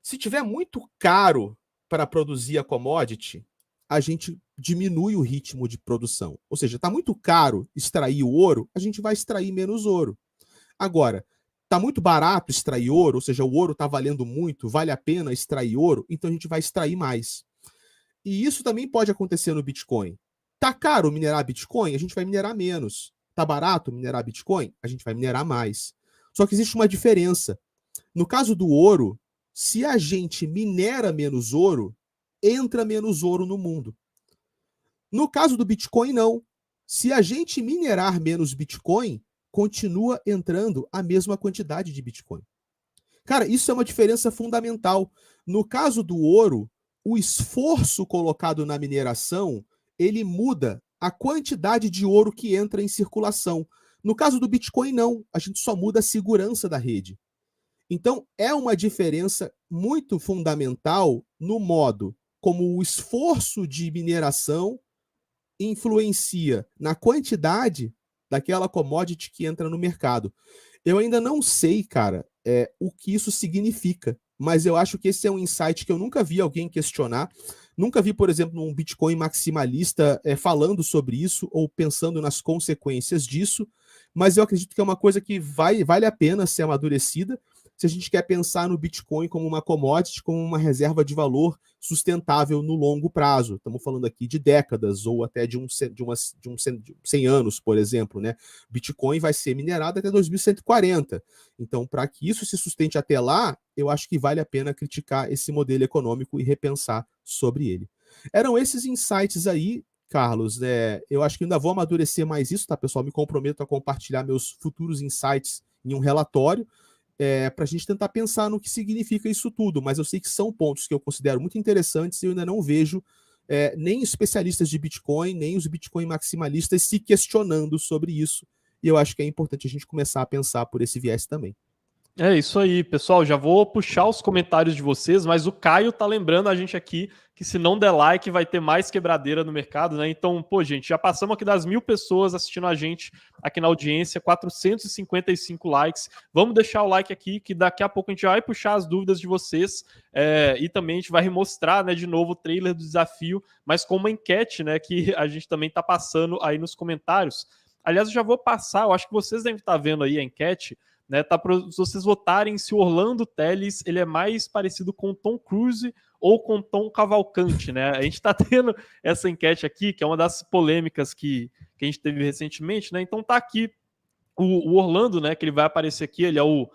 Se tiver muito caro para produzir a commodity, a gente diminui o ritmo de produção. Ou seja, está muito caro extrair o ouro, a gente vai extrair menos ouro. Agora, está muito barato extrair ouro, ou seja, o ouro está valendo muito, vale a pena extrair ouro, então a gente vai extrair mais. E isso também pode acontecer no Bitcoin. Tá caro minerar Bitcoin? A gente vai minerar menos. Tá barato minerar Bitcoin? A gente vai minerar mais. Só que existe uma diferença. No caso do ouro, se a gente minera menos ouro, entra menos ouro no mundo. No caso do Bitcoin, não. Se a gente minerar menos Bitcoin, continua entrando a mesma quantidade de Bitcoin. Cara, isso é uma diferença fundamental. No caso do ouro, o esforço colocado na mineração, ele muda a quantidade de ouro que entra em circulação. No caso do Bitcoin, não. A gente só muda a segurança da rede. Então, é uma diferença muito fundamental no modo como o esforço de mineração influencia na quantidade daquela commodity que entra no mercado. Eu ainda não sei, cara, o que isso significa, mas eu acho que esse é um insight que eu nunca vi alguém questionar. Nunca vi, por exemplo, um Bitcoin maximalista falando sobre isso ou pensando nas consequências disso, mas eu acredito que é uma coisa que vale a pena ser amadurecida. se a gente quer pensar no Bitcoin como uma commodity, como uma reserva de valor sustentável no longo prazo. Estamos falando aqui de décadas ou até de 100 anos, por exemplo, né? Bitcoin vai ser minerado até 2140. Então, para que isso se sustente até lá, eu acho que vale a pena criticar esse modelo econômico e repensar sobre ele. Eram esses insights aí, Carlos, né? Eu acho que ainda vou amadurecer mais isso, tá, pessoal? Me comprometo a compartilhar meus futuros insights em um relatório, para a gente tentar pensar no que significa isso tudo, mas eu sei que são pontos que eu considero muito interessantes e eu ainda não vejo nem especialistas de Bitcoin, nem os Bitcoin maximalistas se questionando sobre isso, e eu acho que é importante a gente começar a pensar por esse viés também. É isso aí, pessoal. Já vou puxar os comentários de vocês, mas o Caio tá lembrando a gente aqui que se não der like vai ter mais quebradeira no mercado, né? Então, pô, gente, já passamos aqui das 1.000 pessoas assistindo a gente aqui na audiência, 455 likes. Vamos deixar o like aqui, que daqui a pouco a gente vai puxar as dúvidas de vocês e também a gente vai mostrar, né, de novo o trailer do desafio, mas com uma enquete, né, que a gente também tá passando aí nos comentários. Aliás, eu já vou passar, eu acho que vocês devem estar vendo aí a enquete, né, tá para vocês votarem se o Orlando Telles ele é mais parecido com o Tom Cruise ou com o Tom Cavalcante, né? A gente está tendo essa enquete aqui, que é uma das polêmicas que a gente teve recentemente, né? Então tá aqui o Orlando, né? Que ele vai aparecer aqui, ele é o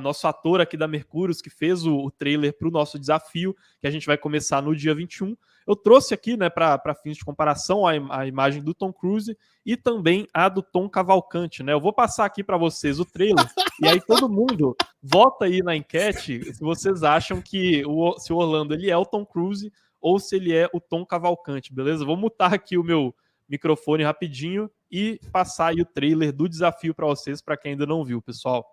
nosso ator aqui da Mercúrios, que fez o trailer para o nosso desafio, que a gente vai começar no dia 21. Eu trouxe aqui, né, para fins de comparação, a imagem do Tom Cruise e também a do Tom Cavalcante, né? Eu vou passar aqui para vocês o trailer, e aí todo mundo vota aí na enquete se vocês acham que se o Orlando ele é o Tom Cruise ou se ele é o Tom Cavalcante, beleza? Vou mutar aqui o meu microfone rapidinho e passar aí o trailer do desafio para vocês, para quem ainda não viu, pessoal.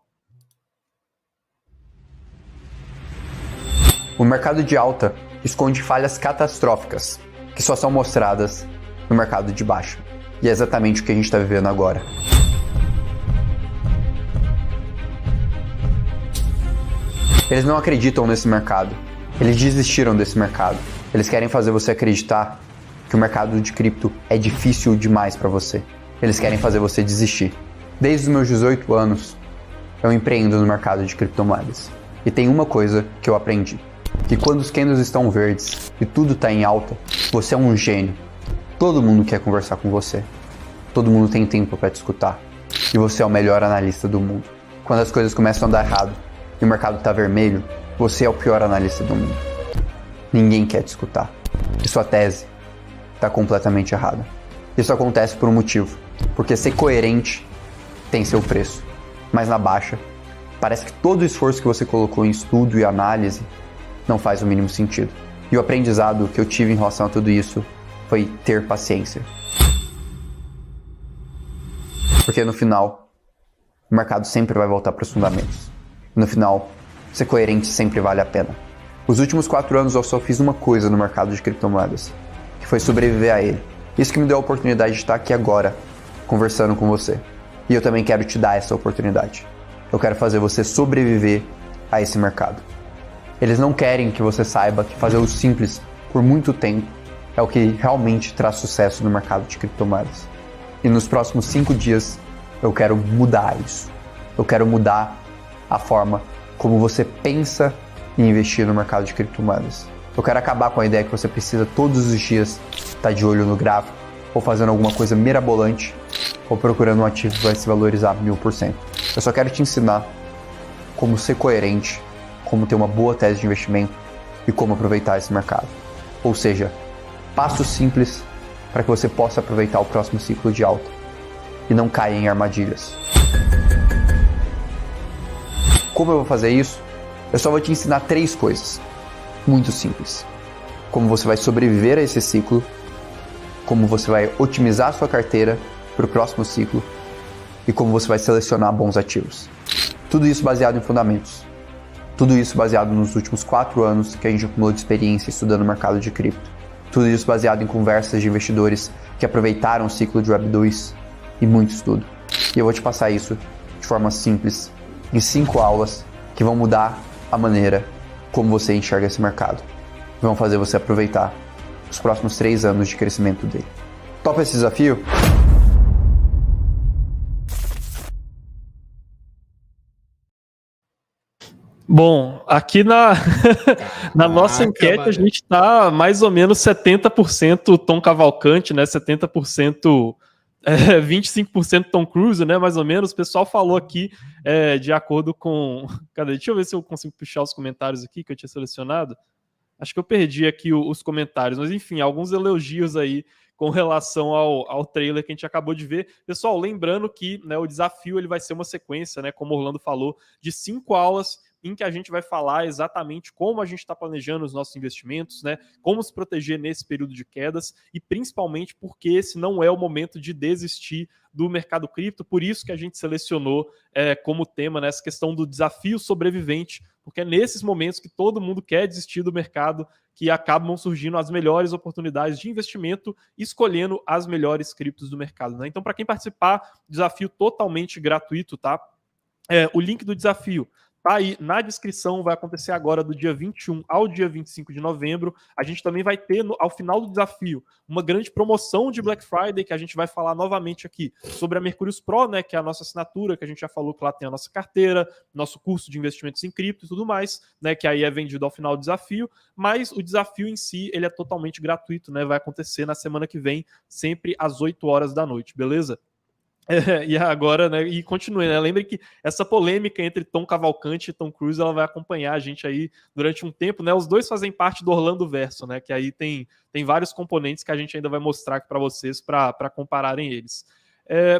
O mercado de alta esconde falhas catastróficas que só são mostradas no mercado de baixa. E é exatamente o que a gente está vivendo agora. Eles não acreditam nesse mercado. Eles desistiram desse mercado. Eles querem fazer você acreditar que o mercado de cripto é difícil demais para você. Eles querem fazer você desistir. Desde os meus 18 anos, eu empreendo no mercado de criptomoedas. E tem uma coisa que eu aprendi. Que quando os candles estão verdes e tudo está em alta, você é um gênio. Todo mundo quer conversar com você. Todo mundo tem tempo para te escutar. E você é o melhor analista do mundo. Quando as coisas começam a dar errado e o mercado está vermelho, você é o pior analista do mundo. Ninguém quer te escutar. E sua tese está completamente errada. Isso acontece por um motivo. Porque ser coerente tem seu preço. Mas na baixa, parece que todo o esforço que você colocou em estudo e análise não faz o mínimo sentido. E o aprendizado que eu tive em relação a tudo isso foi ter paciência. Porque no final, o mercado sempre vai voltar para os fundamentos. No final, ser coerente sempre vale a pena. Os últimos 4 anos eu só fiz uma coisa no mercado de criptomoedas, que foi sobreviver a ele. Isso que me deu a oportunidade de estar aqui agora, conversando com você. E eu também quero te dar essa oportunidade. Eu quero fazer você sobreviver a esse mercado. Eles não querem que você saiba que fazer o simples por muito tempo é o que realmente traz sucesso no mercado de criptomoedas. E nos próximos 5 dias eu quero mudar isso. Eu quero mudar a forma como você pensa em investir no mercado de criptomoedas. Eu quero acabar com a ideia que você precisa todos os dias estar de olho no gráfico, ou fazendo alguma coisa mirabolante, ou procurando um ativo que vai se valorizar 1000%. Eu só quero te ensinar como ser coerente, como ter uma boa tese de investimento e como aproveitar esse mercado. Ou seja, passos simples para que você possa aproveitar o próximo ciclo de alta e não caia em armadilhas. Como eu vou fazer isso? Eu só vou te ensinar 3 coisas, muito simples. Como você vai sobreviver a esse ciclo, como você vai otimizar a sua carteira para o próximo ciclo e como você vai selecionar bons ativos. Tudo isso baseado em fundamentos. Tudo isso baseado nos últimos 4 anos que a gente acumulou de experiência estudando o mercado de cripto. Tudo isso baseado em conversas de investidores que aproveitaram o ciclo de Web 2 e muito estudo. E eu vou te passar isso de forma simples, em 5 aulas que vão mudar a maneira como você enxerga esse mercado. Vão fazer você aproveitar os próximos 3 anos de crescimento dele. Topa esse desafio? Bom, aqui na nossa enquete mano. a gente está mais ou menos 70% Tom Cavalcante, né? 70%, 25% Tom Cruise, né? Mais ou menos. O pessoal falou aqui de acordo com. Cadê? Deixa eu ver se eu consigo puxar os comentários aqui que eu tinha selecionado. Acho que eu perdi aqui os comentários, mas enfim, alguns elogios aí com relação ao trailer que a gente acabou de ver. Pessoal, lembrando que, né, o desafio ele vai ser uma sequência, né, como o Orlando falou, de 5 aulas em que a gente vai falar exatamente como a gente está planejando os nossos investimentos, né, como se proteger nesse período de quedas e principalmente porque esse não é o momento de desistir do mercado cripto, por isso que a gente selecionou como tema, né, essa questão do desafio sobrevivente, porque é nesses momentos que todo mundo quer desistir do mercado que acabam surgindo as melhores oportunidades de investimento, escolhendo as melhores criptos do mercado, né? Então, para quem participar, desafio totalmente gratuito, tá? O link do desafio tá aí na descrição, vai acontecer agora do dia 21 ao dia 25 de novembro. A gente também vai ter, ao final do desafio, uma grande promoção de Black Friday, que a gente vai falar novamente aqui sobre a Mercúrios Pro, né, que é a nossa assinatura, que a gente já falou que lá tem a nossa carteira, nosso curso de investimentos em cripto e tudo mais, né, que aí é vendido ao final do desafio, mas o desafio em si, ele é totalmente gratuito, né, vai acontecer na semana que vem, sempre às 8 horas da noite, beleza? E agora, né, e continue, né? Lembre que essa polêmica entre Tom Cavalcante e Tom Cruise, ela vai acompanhar a gente aí durante um tempo, né? Os dois fazem parte do Orlando Verso, né? Que aí tem vários componentes que a gente ainda vai mostrar aqui para vocês para compararem eles.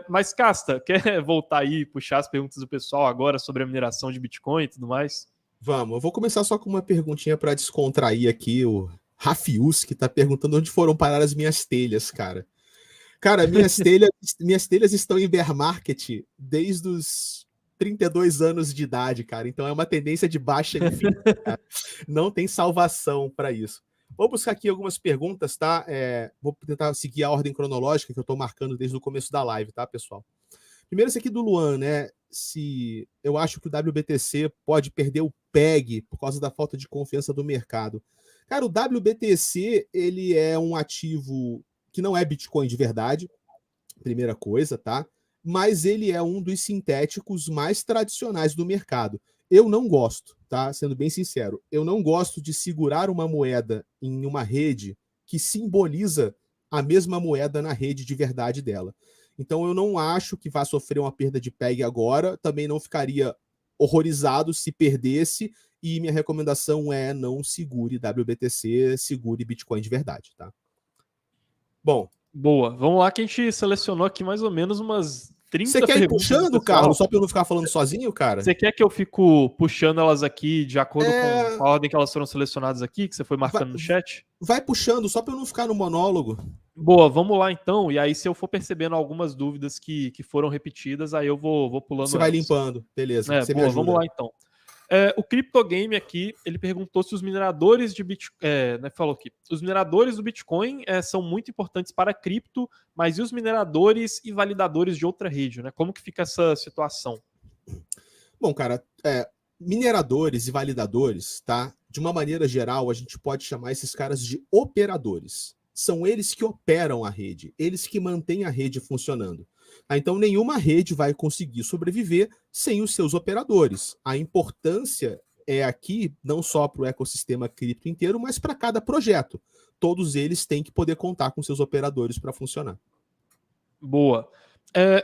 Mas, Casta, quer voltar aí e puxar as perguntas do pessoal agora sobre a mineração de Bitcoin e tudo mais? Vamos, eu vou começar só com uma perguntinha para descontrair aqui. O Rafius, que tá perguntando onde foram parar as minhas telhas, cara. Cara, minhas telhas estão em bear market desde os 32 anos de idade, cara. Então é uma tendência de baixa infinita, cara. Não tem salvação para isso. Vou buscar aqui algumas perguntas, tá? Vou tentar seguir a ordem cronológica que eu tô marcando desde o começo da live, tá, pessoal? Primeiro esse aqui do Luan, né? Se eu acho que o WBTC pode perder o PEG por causa da falta de confiança do mercado. Cara, o WBTC, ele é um ativo que não é Bitcoin de verdade, primeira coisa, tá? Mas ele é um dos sintéticos mais tradicionais do mercado. Eu não gosto, tá? Sendo bem sincero, eu não gosto de segurar uma moeda em uma rede que simboliza a mesma moeda na rede de verdade dela. Então eu não acho que vá sofrer uma perda de PEG agora, também não ficaria horrorizado se perdesse, e minha recomendação é não segure WBTC, segure Bitcoin de verdade, tá? Bom. Boa. Vamos lá que a gente selecionou aqui mais ou menos umas 30 Você quer ir perguntas. puxando, Carlos, só para eu não ficar falando sozinho, cara? Você quer que eu fico puxando elas aqui de acordo com a ordem que elas foram selecionadas aqui, que você foi marcando no chat? Vai puxando, só para eu não ficar no monólogo. Boa, vamos lá então. E aí, se eu for percebendo algumas dúvidas que foram repetidas, aí eu vou pulando. Você vai limpando, beleza. Você boa, vamos lá então. O CryptoGame aqui, ele perguntou se os mineradores de Bitcoin, né, falou aqui, os mineradores do Bitcoin são muito importantes para cripto, mas e os mineradores e validadores de outra rede, né? Como que fica essa situação? Bom, cara, mineradores e validadores, tá? De uma maneira geral, a gente pode chamar esses caras de operadores. São eles que operam a rede, eles que mantêm a rede funcionando. Então, nenhuma rede vai conseguir sobreviver sem os seus operadores. A importância é aqui não só para o ecossistema cripto inteiro, mas para cada projeto. Todos eles têm que poder contar com seus operadores para funcionar. Boa.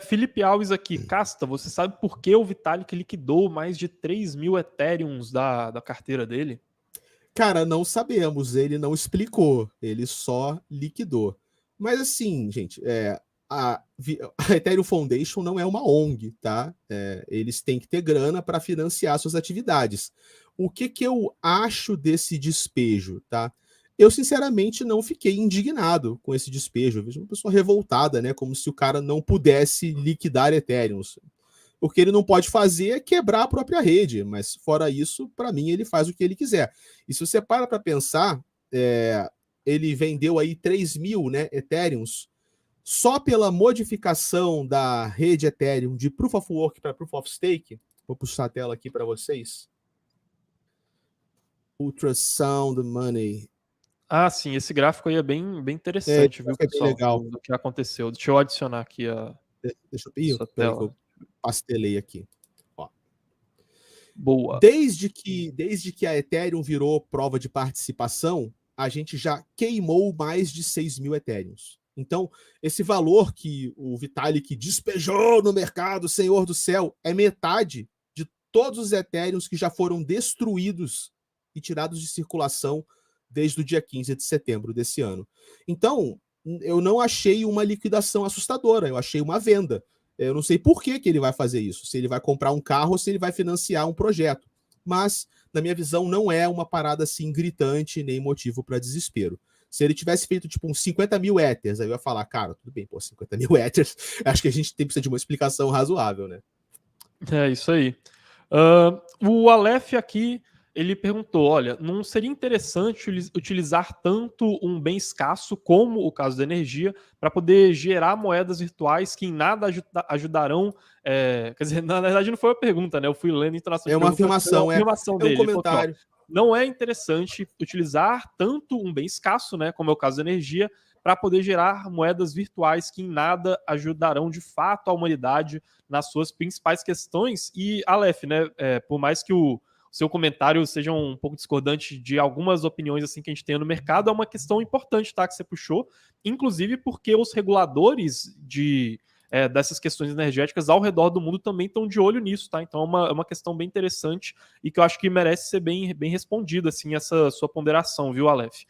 Felipe Alves aqui, Casta, você sabe por que o Vitalik liquidou mais de 3 mil Ethereums da carteira dele? Cara, não sabemos, ele não explicou, ele só liquidou. Mas assim, gente, a Ethereum Foundation não é uma ONG, tá? Eles têm que ter grana para financiar suas atividades. O que eu acho desse despejo, tá? Eu, sinceramente, não fiquei indignado com esse despejo. Eu vejo uma pessoa revoltada, né? Como se o cara não pudesse liquidar Ethereum. O que ele não pode fazer é quebrar a própria rede, mas fora isso, para mim, ele faz o que ele quiser. E se você para pensar, ele vendeu aí 3 mil, né, Ethereums, só pela modificação da rede Ethereum de Proof of Work para Proof of Stake. Vou puxar a tela aqui para vocês. Ultrasound Money. Ah, sim, esse gráfico aí é bem interessante, viu, pessoal? Bem legal. Do que aconteceu. Deixa eu adicionar aqui a sua tela. Eu pastelei aqui. Ó. Boa. Desde que a Ethereum virou prova de participação, a gente já queimou mais de 6 mil Ethereums. Então, esse valor que o Vitalik despejou no mercado, Senhor do céu, é metade de todos os Ethereums que já foram destruídos e tirados de circulação desde o dia 15 de setembro desse ano. Então, eu não achei uma liquidação assustadora, eu achei uma venda. Eu não sei por que ele vai fazer isso, se ele vai comprar um carro ou se ele vai financiar um projeto. Mas, na minha visão, não é uma parada assim gritante, nem motivo para desespero. Se ele tivesse feito tipo uns 50 mil Ethers, aí eu ia falar, cara, tudo bem, pô, 50 mil Ethers, acho que a gente precisa de uma explicação razoável, né? É isso aí. O Aleph aqui, ele perguntou, olha, não seria interessante utilizar tanto um bem escasso como o caso da energia para poder gerar moedas virtuais que em nada ajudarão, quer dizer, na verdade não foi uma pergunta, né? Eu fui lendo interação de É uma perguntas, afirmação, uma afirmação é um dele. comentário. Ele falou assim, ó, não é interessante utilizar tanto um bem escasso, né, como é o caso da energia, para poder gerar moedas virtuais que em nada ajudarão de fato a humanidade nas suas principais questões. E, Aleph, né, por mais que o seu comentário seja um pouco discordante de algumas opiniões assim que a gente tem no mercado, é uma questão importante, tá, que você puxou, inclusive porque os reguladores dessas questões energéticas ao redor do mundo também estão de olho nisso, tá? Então é uma questão bem interessante e que eu acho que merece ser bem respondida, assim, essa sua ponderação, viu, Aleph?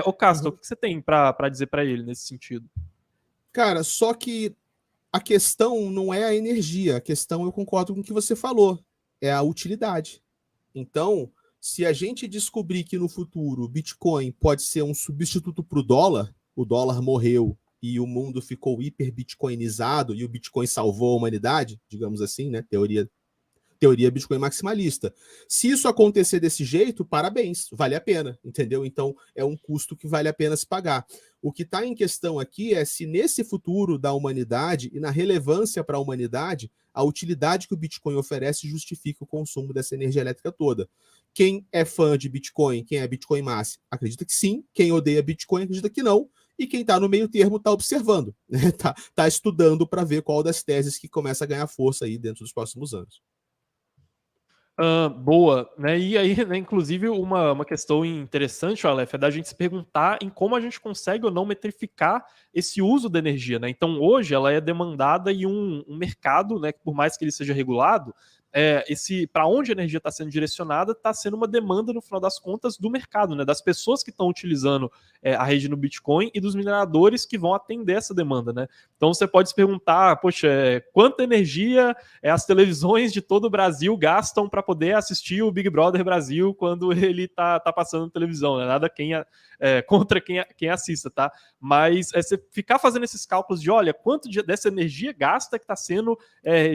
Ô Casta, o que você tem para dizer para ele nesse sentido? Cara, só que a questão não é a energia, a questão, eu concordo com o que você falou, é a utilidade. Então, se a gente descobrir que no futuro o Bitcoin pode ser um substituto para o dólar morreu e o mundo ficou hiper-bitcoinizado e o Bitcoin salvou a humanidade, digamos assim, né? Teoria Bitcoin maximalista. Se isso acontecer desse jeito, parabéns, vale a pena, entendeu? Então, é um custo que vale a pena se pagar. O que está em questão aqui é se nesse futuro da humanidade e na relevância para a humanidade, a utilidade que o Bitcoin oferece justifica o consumo dessa energia elétrica toda. Quem é fã de Bitcoin, quem é Bitcoin Mass, acredita que sim. Quem odeia Bitcoin acredita que não. E quem está no meio termo está observando, né? Tá estudando para ver qual das teses que começa a ganhar força aí dentro dos próximos anos. Boa, né? E aí, né, inclusive, uma questão interessante, Aleph, é da gente se perguntar em como a gente consegue ou não metrificar esse uso da energia, né? Então, hoje, ela é demandada em um mercado, né, que por mais que ele seja regulado, para onde a energia está sendo direcionada está sendo uma demanda, no final das contas, do mercado, né? Das pessoas que estão utilizando a rede no Bitcoin e dos mineradores que vão atender essa demanda, né? Então, você pode se perguntar, poxa, quanta energia as televisões de todo o Brasil gastam para poder assistir o Big Brother Brasil quando ele tá passando na televisão, né? Nada contra quem assista, tá? Mas você ficar fazendo esses cálculos de, olha, quanto dessa energia gasta que está sendo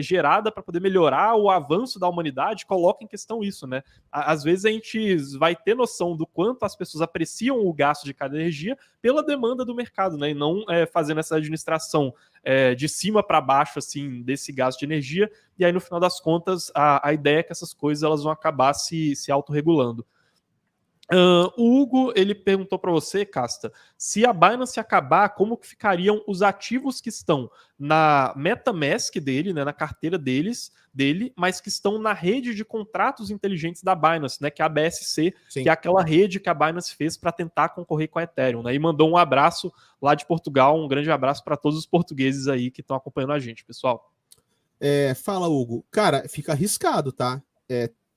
gerada para poder melhorar o avanço da humanidade, coloca em questão isso, né? Às vezes a gente vai ter noção do quanto as pessoas apreciam o gasto de cada energia pela demanda do mercado, né? E não fazendo essa administração de cima para baixo, assim, desse gasto de energia, e aí no final das contas a ideia é que essas coisas elas vão acabar se autorregulando. O Hugo, ele perguntou para você, Casta, se a Binance acabar, como que ficariam os ativos que estão na MetaMask dele, né, na carteira dele, mas que estão na rede de contratos inteligentes da Binance, né, que é a BSC, Sim. que é aquela rede que a Binance fez para tentar concorrer com a Ethereum, né, e mandou um abraço lá de Portugal, um grande abraço para todos os portugueses aí que estão acompanhando a gente, pessoal. Fala, Hugo. Cara, fica arriscado, tá?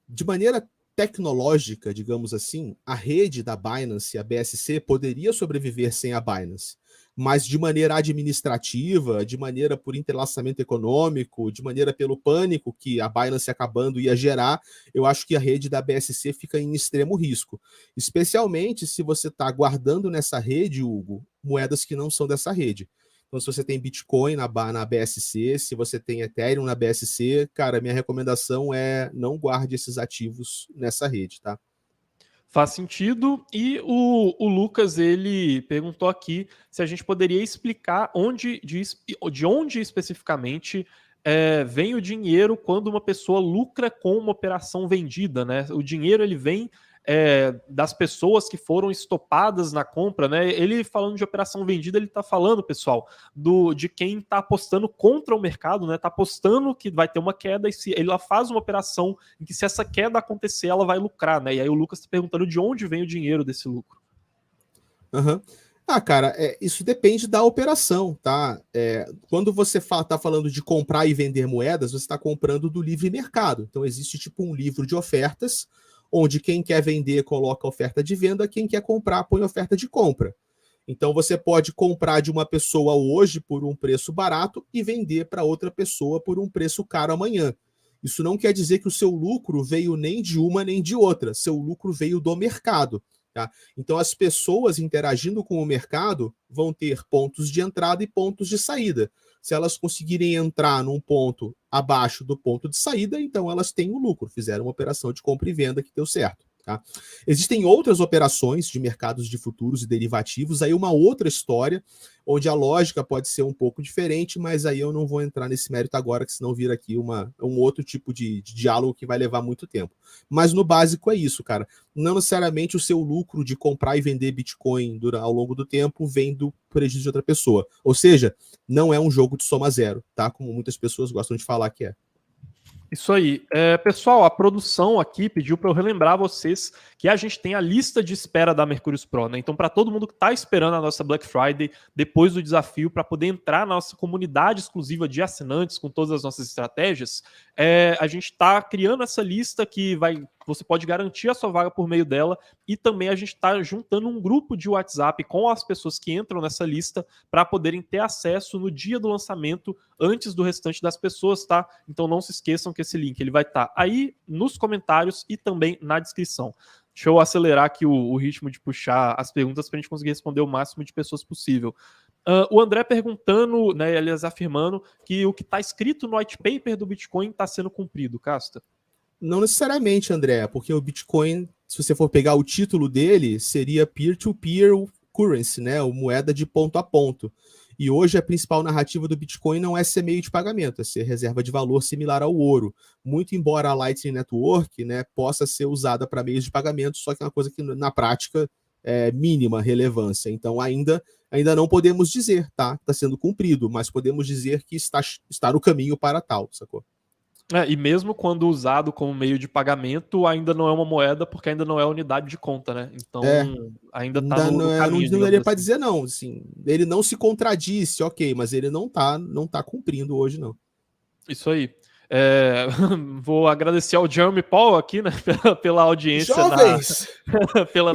De maneira tecnológica, digamos assim, a rede da Binance, a BSC, poderia sobreviver sem a Binance. Mas de maneira administrativa, de maneira por entrelaçamento econômico, de maneira pelo pânico que a Binance acabando ia gerar, eu acho que a rede da BSC fica em extremo risco. Especialmente se você está guardando nessa rede, Hugo, moedas que não são dessa rede. Então, se você tem Bitcoin na BSC, se você tem Ethereum na BSC, cara, minha recomendação é não guarde esses ativos nessa rede, tá? Faz sentido. E o Lucas, ele perguntou aqui se a gente poderia explicar de onde especificamente vem o dinheiro quando uma pessoa lucra com uma operação vendida, né? O dinheiro, ele vem das pessoas que foram estopadas na compra, né? Ele falando de operação vendida, ele está falando, pessoal, de quem está apostando contra o mercado, né? Está apostando que vai ter uma queda e se ela faz uma operação em que se essa queda acontecer, ela vai lucrar, né? E aí o Lucas está perguntando de onde vem o dinheiro desse lucro. Uhum. Cara, isso depende da operação, tá? Quando você tá falando de comprar e vender moedas, você está comprando do livre mercado. Então existe tipo um livro de ofertas, onde quem quer vender coloca oferta de venda, quem quer comprar põe oferta de compra. Então você pode comprar de uma pessoa hoje por um preço barato e vender para outra pessoa por um preço caro amanhã. Isso não quer dizer que o seu lucro veio nem de uma nem de outra. Seu lucro veio do mercado. Tá? Então, as pessoas interagindo com o mercado vão ter pontos de entrada e pontos de saída. Se elas conseguirem entrar num ponto abaixo do ponto de saída, então elas têm o lucro, fizeram uma operação de compra e venda que deu certo. Tá? Existem outras operações de mercados de futuros e derivativos, aí uma outra história, onde a lógica pode ser um pouco diferente, mas aí eu não vou entrar nesse mérito agora, que senão vira aqui um outro tipo de diálogo que vai levar muito tempo. Mas no básico é isso, cara. Não necessariamente o seu lucro de comprar e vender Bitcoin ao longo do tempo vem do prejuízo de outra pessoa. Ou seja, não é um jogo de soma zero, tá? Como muitas pessoas gostam de falar que é. Isso aí. Pessoal, a produção aqui pediu para eu relembrar vocês que a gente tem a lista de espera da Mercúrios Pro, né? Então, para todo mundo que está esperando a nossa Black Friday, depois do desafio, para poder entrar na nossa comunidade exclusiva de assinantes com todas as nossas estratégias, a gente está criando essa lista que você pode garantir a sua vaga por meio dela, e também a gente está juntando um grupo de WhatsApp com as pessoas que entram nessa lista para poderem ter acesso no dia do lançamento antes do restante das pessoas, tá? Então não se esqueçam que esse link ele vai estar aí nos comentários e também na descrição. Deixa eu acelerar aqui o ritmo de puxar as perguntas para a gente conseguir responder o máximo de pessoas possível. O André perguntando, né, aliás, afirmando que o que está escrito no white paper do Bitcoin está sendo cumprido, Casta? Não necessariamente, André, porque o Bitcoin, se você for pegar o título dele, seria peer-to-peer currency, né? Ou moeda de ponto a ponto. E hoje a principal narrativa do Bitcoin não é ser meio de pagamento, é ser reserva de valor similar ao ouro. Muito embora a Lightning Network, né, possa ser usada para meios de pagamento, só que é uma coisa que na prática é mínima relevância. Então ainda não podemos dizer, tá? Está sendo cumprido, mas podemos dizer que está no caminho para tal, sacou? E mesmo quando usado como meio de pagamento, ainda não é uma moeda, porque ainda não é unidade de conta, né? Então, ainda está no caminho. Não daria para dizer não. Assim, ele não se contradisse, ok, mas ele não tá cumprindo hoje, não. Isso aí. Vou agradecer ao Jeremy Paul aqui, né, pela audiência pela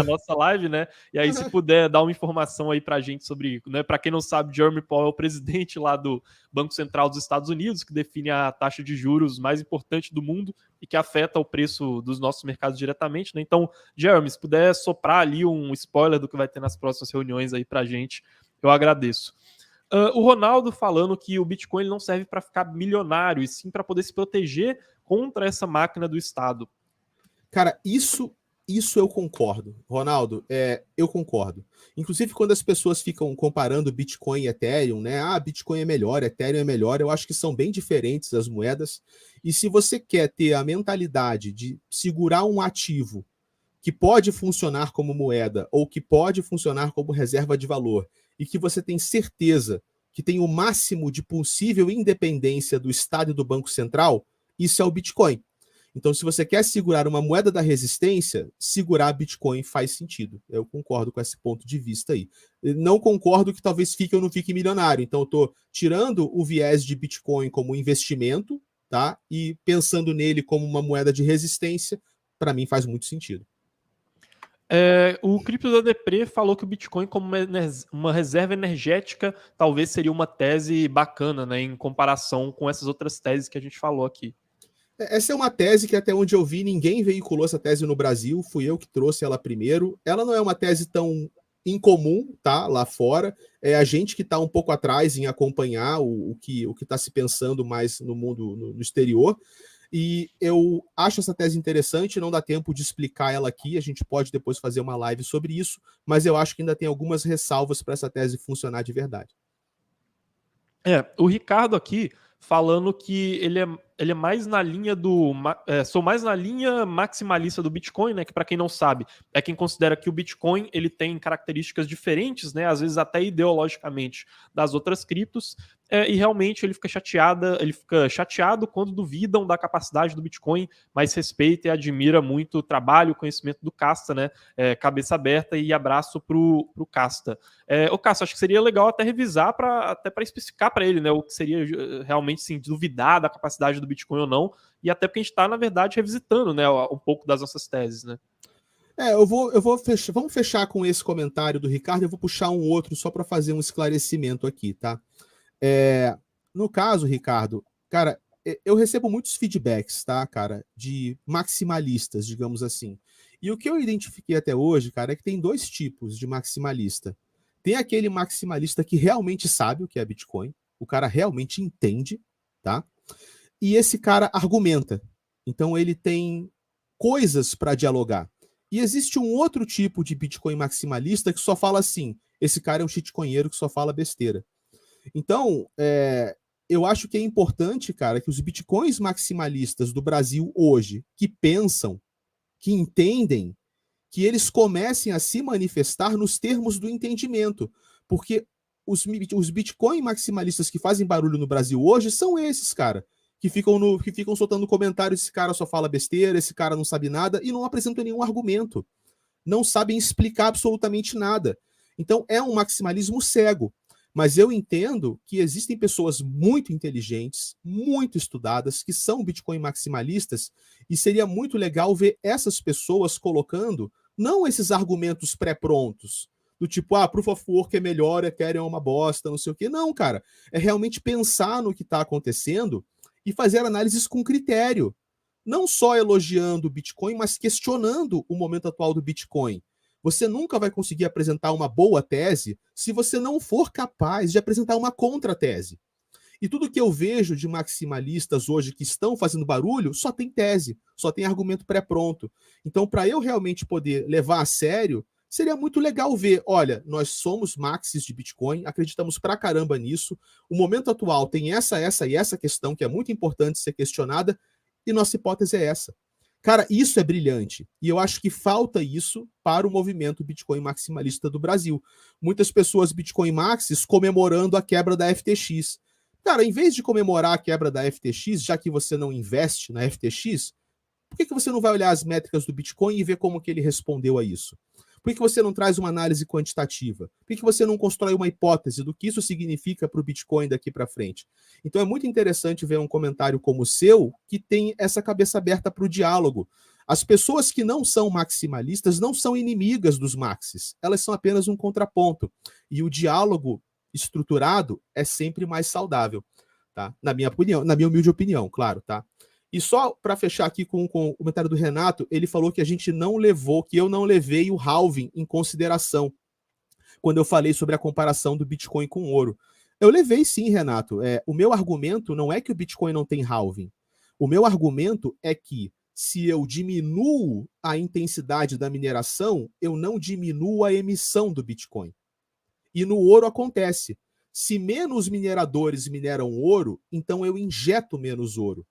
nossa live, né? E aí, se puder dar uma informação aí pra gente sobre, né, para quem não sabe, Jeremy Paul é o presidente lá do Banco Central dos Estados Unidos, que define a taxa de juros mais importante do mundo e que afeta o preço dos nossos mercados diretamente, né? Então, Jeremy, se puder soprar ali um spoiler do que vai ter nas próximas reuniões aí pra gente, eu agradeço. O Ronaldo falando que o Bitcoin não serve para ficar milionário, e sim para poder se proteger contra essa máquina do Estado. Cara, isso eu concordo. Ronaldo, eu concordo. Inclusive, quando as pessoas ficam comparando Bitcoin e Ethereum, né? Bitcoin é melhor, Ethereum é melhor. Eu acho que são bem diferentes as moedas. E se você quer ter a mentalidade de segurar um ativo que pode funcionar como moeda ou que pode funcionar como reserva de valor, e que você tem certeza que tem o máximo de possível independência do Estado e do Banco Central, isso é o Bitcoin. Então, se você quer segurar uma moeda da resistência, segurar Bitcoin faz sentido. Eu concordo com esse ponto de vista aí. Não concordo que talvez fique ou não fique milionário. Então, eu estou tirando o viés de Bitcoin como investimento, tá? E pensando nele como uma moeda de resistência, para mim faz muito sentido. O Cripto da Depre falou que o Bitcoin como uma reserva energética talvez seria uma tese bacana, né, em comparação com essas outras teses que a gente falou aqui. Essa é uma tese que até onde eu vi, ninguém veiculou essa tese no Brasil, fui eu que trouxe ela primeiro. Ela não é uma tese tão incomum, tá, lá fora. É a gente que está um pouco atrás em acompanhar o que está se pensando mais no mundo, no exterior. E eu acho essa tese interessante, não dá tempo de explicar ela aqui, a gente pode depois fazer uma live sobre isso, mas eu acho que ainda tem algumas ressalvas para essa tese funcionar de verdade. O Ricardo aqui falando que ele ele é mais na linha sou mais na linha maximalista do Bitcoin, né? Que para quem não sabe, é quem considera que o Bitcoin ele tem características diferentes, né? Às vezes até ideologicamente das outras criptos. E realmente ele fica chateado quando duvidam da capacidade do Bitcoin, mas respeita e admira muito o trabalho, o conhecimento do Casta, né? Cabeça aberta e abraço pro Casta. O Casta, acho que seria legal até revisar até para especificar para ele, né? O que seria realmente sim, duvidar da capacidade do Bitcoin ou não, e até porque a gente está, na verdade, revisitando, né, um pouco das nossas teses, né? Vamos fechar com esse comentário do Ricardo, eu vou puxar um outro só para fazer um esclarecimento aqui, tá? No caso, Ricardo, cara, eu recebo muitos feedbacks, tá, cara, de maximalistas, digamos assim. E o que eu identifiquei até hoje, cara, é que tem dois tipos de maximalista. Tem aquele maximalista que realmente sabe o que é Bitcoin, o cara realmente entende, tá? E esse cara argumenta. Então ele tem coisas para dialogar. E existe um outro tipo de Bitcoin maximalista que só fala assim, esse cara é um shitcoinheiro que só fala besteira. Então, eu acho que é importante, cara, que os bitcoins maximalistas do Brasil hoje, que pensam, que entendem, que eles comecem a se manifestar nos termos do entendimento. Porque os bitcoin maximalistas que fazem barulho no Brasil hoje são esses, cara, que ficam soltando comentários, esse cara só fala besteira, esse cara não sabe nada, e não apresentam nenhum argumento. Não sabem explicar absolutamente nada. Então, é um maximalismo cego. Mas eu entendo que existem pessoas muito inteligentes, muito estudadas, que são Bitcoin maximalistas, e seria muito legal ver essas pessoas colocando não esses argumentos pré-prontos, do tipo, Proof of Work é melhor, Ethereum é uma bosta, não sei o quê. Não, cara. É realmente pensar no que está acontecendo e fazer análises com critério. Não só elogiando o Bitcoin, mas questionando o momento atual do Bitcoin. Você nunca vai conseguir apresentar uma boa tese se você não for capaz de apresentar uma contra-tese. E tudo que eu vejo de maximalistas hoje que estão fazendo barulho só tem tese, só tem argumento pré-pronto. Então, para eu realmente poder levar a sério, seria muito legal ver, olha, nós somos maxis de Bitcoin, acreditamos pra caramba nisso, o momento atual tem essa e essa questão que é muito importante ser questionada, e nossa hipótese é essa. Cara, isso é brilhante. E eu acho que falta isso para o movimento Bitcoin maximalista do Brasil. Muitas pessoas Bitcoin maxis comemorando a quebra da FTX. Cara, em vez de comemorar a quebra da FTX, já que você não investe na FTX, por que você não vai olhar as métricas do Bitcoin e ver como que ele respondeu a isso? Por que você não traz uma análise quantitativa? Por que você não constrói uma hipótese do que isso significa para o Bitcoin daqui para frente? Então é muito interessante ver um comentário como o seu, que tem essa cabeça aberta para o diálogo. As pessoas que não são maximalistas não são inimigas dos maxis, elas são apenas um contraponto. E o diálogo estruturado é sempre mais saudável, tá? Na minha opinião, na minha humilde opinião, claro, tá? E só para fechar aqui com o comentário do Renato, ele falou que que eu não levei o halving em consideração quando eu falei sobre a comparação do Bitcoin com o ouro. Eu levei sim, Renato. O meu argumento não é que o Bitcoin não tem halving. O meu argumento é que se eu diminuo a intensidade da mineração, eu não diminuo a emissão do Bitcoin. E no ouro acontece. Se menos mineradores mineram ouro, então eu injeto menos ouro.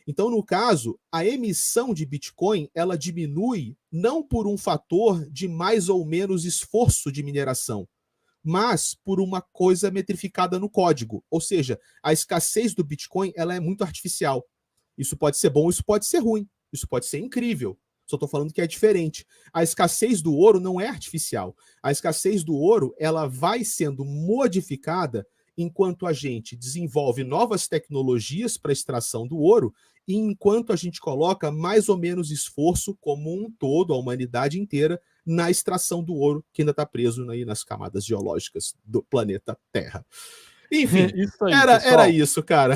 Então, no caso, a emissão de Bitcoin, ela diminui não por um fator de mais ou menos esforço de mineração, mas por uma coisa metrificada no código. Ou seja, a escassez do Bitcoin, ela é muito artificial. Isso pode ser bom, isso pode ser ruim, isso pode ser incrível. Só estou falando que é diferente. A escassez do ouro não é artificial. A escassez do ouro, ela vai sendo modificada enquanto a gente desenvolve novas tecnologias para a extração do ouro e enquanto a gente coloca mais ou menos esforço como um todo, a humanidade inteira, na extração do ouro que ainda está preso aí nas camadas geológicas do planeta Terra. Enfim, isso aí, era isso, cara.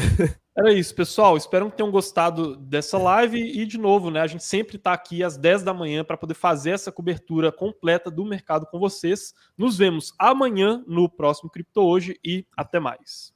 Era isso, pessoal. Espero que tenham gostado dessa live e, de novo, né, a gente sempre está aqui às 10 da manhã para poder fazer essa cobertura completa do mercado com vocês. Nos vemos amanhã no próximo Cripto Hoje e até mais.